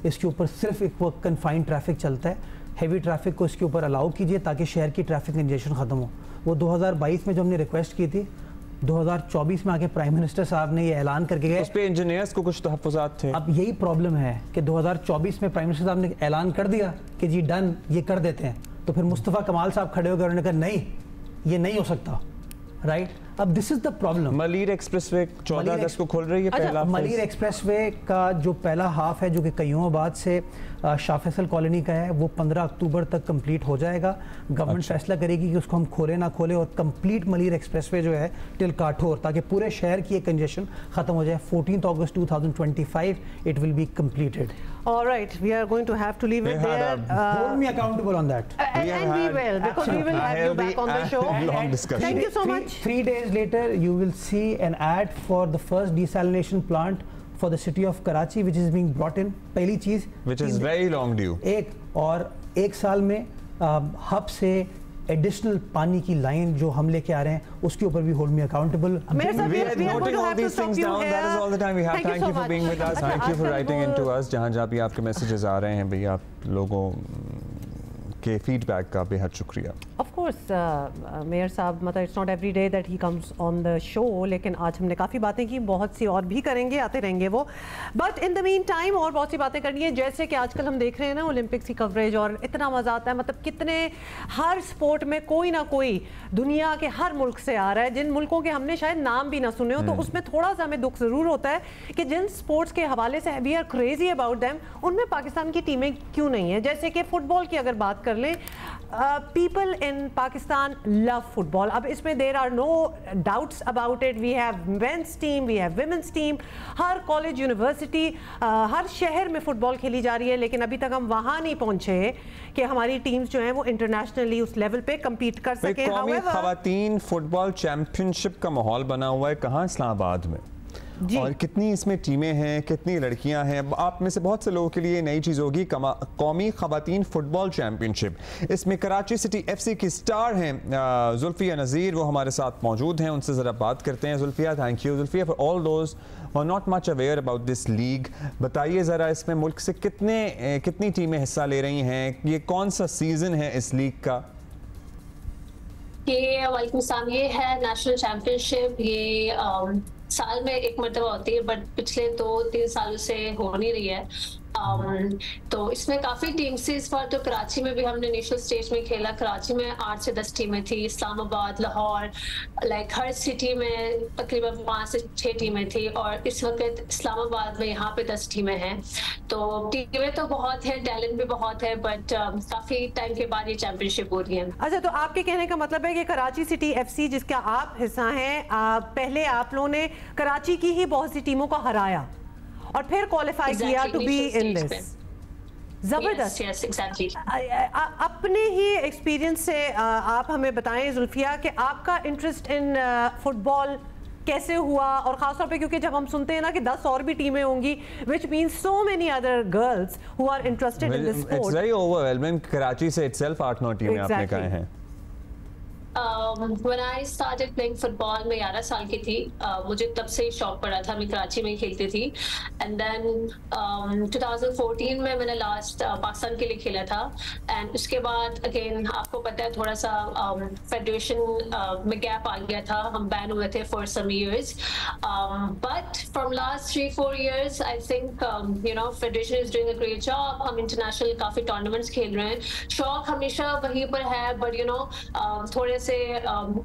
इसके ऊपर सिर्फ एक वो कन्फाइंड ट्रैफिक चलता है, हैवी ट्रैफिक को इसके ऊपर अलाउ कीजिए ताकि शहर की ट्रैफिक कंजेशन ख़त्म हो। वो 2022 में जो हमने रिक्वेस्ट की थी, 2024 में आके प्राइम मिनिस्टर साहब ने ये ऐलान करके गए, उस पे इंजीनियर्स को कुछ तहफ़्फ़ुज़ात थे। अब यही प्रॉब्लम है कि 2024 में प्राइम मिनिस्टर साहब ने ऐलान कर दिया कि जी डन, ये कर देते हैं, तो फिर मुस्तफ़ा कमाल साहब खड़े होकर उन्होंने कहा नहीं, ये नहीं हो सकता, राइट? अब this is the problem. Malir expressway 14 अगस्त को खोल रही है पहला मलीर एक्सप्रेसवे का जो पहला हाफ है, जो कि कयूमाबाद से शाह फैसल कॉलोनी का है, वो 15 अक्टूबर तक कंप्लीट हो जाएगा। गवर्नमेंट फैसला करेगी कि उसको हम खोले ना खोले, और कंप्लीट मलीर एक्सप्रेसवे जो है टिल काठोर, ताकि पूरे शहर की एक कंजेशन खत्म हो जाए। 14 अगस्त 2025 it will be completed. All right, we are going to have to leave it there. Hold me accountable on that. And we will, because we will have you back on the show. Long discussion. Thank you so much. 3 days days later, you will see an ad for the first desalination plant for the city of Karachi, which is being brought in. पहली चीज़, which is very long due. और एक साल में hub से additional पानी की line जो हम लेके आ रहे हैं उसके ऊपर भी hold me accountable. We are noting all these things down. That is all the time we have. Thank you for being with us. Thank you for writing into us. जहाँ भी आपके मैसेजेस आ रहे हैं भैया, आप लोगों के फीडबैक का बेहद शुक्रिया. Of course, मेयर साहब, मतलब it's not every day that he comes on the show, लेकिन आज हमने काफ़ी बातें की, बहुत सी और भी करेंगे, आते रहेंगे वो. But in the mean time और बहुत सी बातें करनी है, जैसे कि आजकल हम देख रहे हैं ना ओलंपिक्स की कवरेज, और इतना मज़ा आता है. मतलब कितने हर स्पोर्ट में कोई ना कोई दुनिया के हर मुल्क से आ रहा है, जिन मुल्कों के हमने शायद नाम भी ना सुने हो. तो उसमें थोड़ा सा हमें दुख ज़रूर होता है कि जिन स्पोर्ट्स के हवाले से we are crazy about them, उनमें पाकिस्तान की टीमें क्यों नहीं है. जैसे कि फ़ुटबॉल की अगर बात कर लें, people in Pakistan love football. अब इसमें there are no doubts about it. We have men's team, we have women's team. हर कॉलेज, यूनिवर्सिटी, हर शहर में फुटबॉल खेली जा रही है, लेकिन अभी तक हम वहाँ नहीं पहुँचे कि हमारी टीम्स जो हैं वो इंटरनेशनली उस लेवल पे कम्पीट कर सकें. कौमी ख़वातीन फुटबॉल चैम्पियनशिप का माहौल बना हुआ है कहाँ? इस्लामाबाद में. और कितनी इसमें टीमें हैं, कितनी लड़कियां हैं. आप में से बहुत से लोगों के लिए नई चीज़ होगी कौमी ख़वातीन फुटबॉल चैम्पियनशिप. इसमें कराची सिटी FC की स्टार हैं जुल्फिया नज़ीर, वो हमारे साथ मौजूद हैं. उनसे ज़रा बात करते हैं. Zulfiya, thank you Zulfiya for all those who are not much aware about this league. बताइए ज़रा, इसमें मुल्क से कितनी टीमें हिस्सा ले रही हैं, ये कौन सा सीज़न है इस लीग का? ये वालेकुम सलाम, ये है नेशनल चैम्पियनशिप. ये साल में एक मरतबा होती है, बट पिछले 2-3 सालों से हो नहीं रही है. तो इसमें काफ़ी टीम्स थी इस बार. तो कराची में भी हमने नेशनल स्टेज में खेला. कराची में 8 से 10 टीमें थी. इस्लामाबाद, लाहौर, लाइक हर सिटी में तकरीबन 5 से 6 टीमें थी. और इस वक्त इस्लामाबाद में यहाँ पे 10 टीमें हैं. तो टीमें तो बहुत हैं, टैलेंट भी बहुत है, बट काफ़ी टाइम के बाद ये चैम्पियनशिप हो रही है. अच्छा, तो आपके कहने का मतलब है कि कराची सिटी FC जिसका आप हिस्सा हैं, पहले आप लोगों ने कराची की ही बहुत सी टीमों को हराया और फिर क्वालिफाई किया टू बी इन दिस. जबरदस्त. yes, exactly. अपने ही एक्सपीरियंस से आप हमें बताएं जुल्फिया कि आपका इंटरेस्ट इन फुटबॉल कैसे हुआ, और खासतौर पे क्योंकि जब हम सुनते हैं ना कि 10 और भी टीमें होंगी, which means so many other girls who are interested in this sport. It's very overwhelming. Karachi से itself 8-9 टीमें आपने कहे हैं. When I started playing football, मैं 11 साल की थी. मुझे तब से ही शौक पड़ा था. मैं कराची में ही खेलती थी. And then 2014 में मैंने लास्ट पाकिस्तान के लिए खेला था. एंड उसके बाद अगेन आपको पता है थोड़ा सा फेडरेशन में गैप आ गया था. हम बैन हुए थे for some years. But from last 3-4 years, I think federation is doing a great job. हम इंटरनेशनल काफ़ी टूर्नामेंट्स खेल रहे हैं. शौक हमेशा वहीं पर है, बट थोड़े से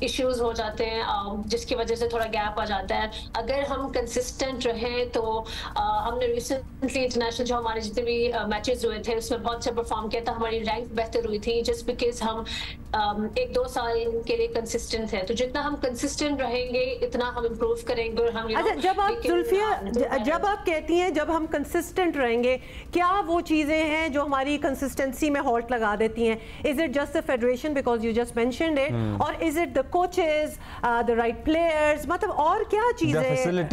इश्यूज हो जाते हैं जिसकी वजह से थोड़ा गैप आ जाता है. अगर हम कंसिस्टेंट रहें तो हमने रिसेंटली इंटरनेशनल जो हमारे जितने भी मैचेस हुए थे उसमें बहुत अच्छा परफॉर्म किया था. हमारी रैंक बेहतर हुई थी जस्ट बिकॉज हम 1-2 साल के लिए कंसिस्टेंट थे. तो जितना हम कंसिस्टेंट रहेंगे इतना हम इम्प्रूव करेंगे. और हम जब आप जुल्फिया, जब आप कहती हैं जब हम कंसिस्टेंट रहेंगे, क्या वो चीज़ें हैं जो हमारी कंसिस्टेंसी में हॉल्ट लगा देती हैं? Is it just the federation because you just mentioned it, और is it the coaches, the right players? मतलब और क्या चीज़ें,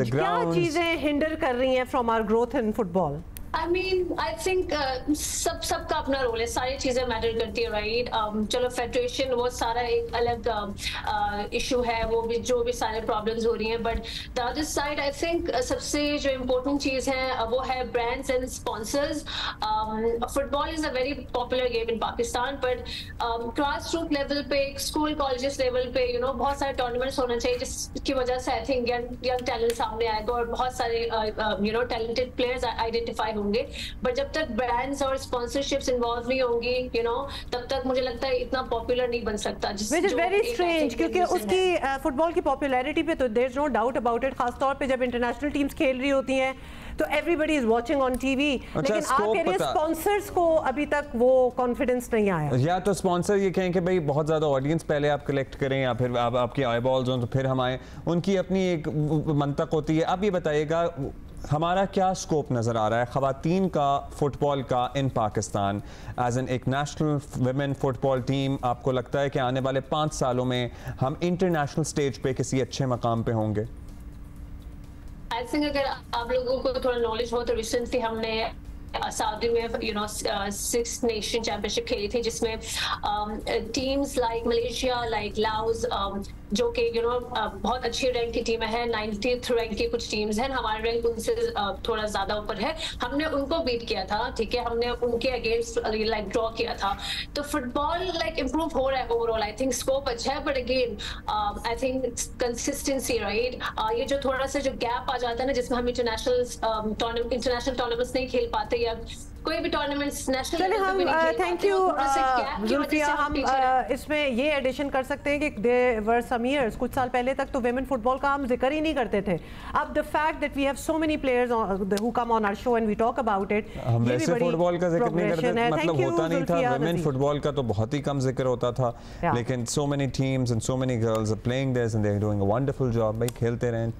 क्या चीज़ें हिंडर कर रही हैं from our growth in football? I mean, I think सबका अपना रोल है. सारी चीज़ें मैटर करती है, राइट? चलो फेडरेशन वो सारा एक अलग इशू है, वो भी जो भी सारे प्रॉब्लम्स हो रही हैं. But the other side I think सबसे जो इम्पोर्टेंट चीज़ है वो है brands and sponsors. Football is a very popular game in Pakistan, but grass root level पे, स्कूल कॉलेजेस लेवल पे बहुत सारे टूर्नामेंट्स होना चाहिए जिसकी वजह से आई थिंक यंग टैलेंट सामने आएगा और बहुत सारे टैलेंटेड प्लेयर्स आइडेंटिफाई. बट जब तक ब्रांड्स और स्पॉन्सरशिप्स इन्वॉल्व नहीं होंगी तब तक मुझे लगता है इतना पॉपुलर नहीं बन सकता. Which is very strange, क्योंकि उसकी फुटबॉल की पॉपुलैरिटी पे तो there is no doubt about it. खासतौर पे जब इंटरनेशनल टीम्स खेल रही होती हैं तो everybody is watching on TV. लेकिन आप कह रहे हैं स्पॉन्सर्स को अभी तक वो कॉन्फिडेंस नहीं आया. या तो स्पॉन्सर ये कहें कि भाई बहुत ज़्यादा ऑडियंस पहले आप कलेक्ट करें, या फिर आपकी आई बॉल्स हों तो फिर हम आए. उनकी अपनी एक मंतक होती है. अब ये बताइएगा, हमारा क्या स्कोप नज़र आ रहा है ख़वातीन का फुटबॉल का इन पाकिस्तान एज एन एक नेशनल वुमेन फुटबॉल टीम? आपको लगता है कि आने वाले 5 सालों में हम इंटरनेशनल स्टेज पे किसी अच्छे मकाम पे होंगे? आई थिंक अगर आप लोगों को थोड़ा नॉलेज हो तो रिसेंटली हमने सऊदी में 6 नेशन चैंपियनशिप खेली थी, जिसमें teams like Malaysia, like Laos, जो कि बहुत अच्छी रैंक की टीम है, 90th रैंक की कुछ टीम्स हैं, हमारा रैंक उनसे थोड़ा ज्यादा ऊपर है। हमने उनको बीट किया था, ठीक है, हमने उनके अगेंस्ट लाइक ड्रॉ किया था। तो फुटबॉल लाइक इम्प्रूव हो रहा है ओवरऑल, आई थिंक स्कोप अच्छा है, but again I think consistency, right? ये जो थोड़ा सा जो गैप आ जाता है ना, जिसमें हम इंटरनेशनल टूर्नामेंट्स नहीं खेल पाते या कोई भी टूर्नामेंट्स नेशनल चलिए हम थैंक यू जुल्फिया, हम इसमें ये एडिशन कर सकते हैं कि देयर वर सम इयर्स, कुछ साल पहले तक तो वुमेन फुटबॉल का हम जिक्र ही नहीं करते थे। अब the fact that we have so many players who come on our show and we talk about it, हम वैसे फुटबॉल का जिक्र नहीं करते, मतलब होता नहीं था। वुमेन फुटबॉल का तो बहुत ही कम जिक्र होता था, लेकिन so many teams and so many girls are playing this and they are doing a wonderful job. भाई खेलते रहें।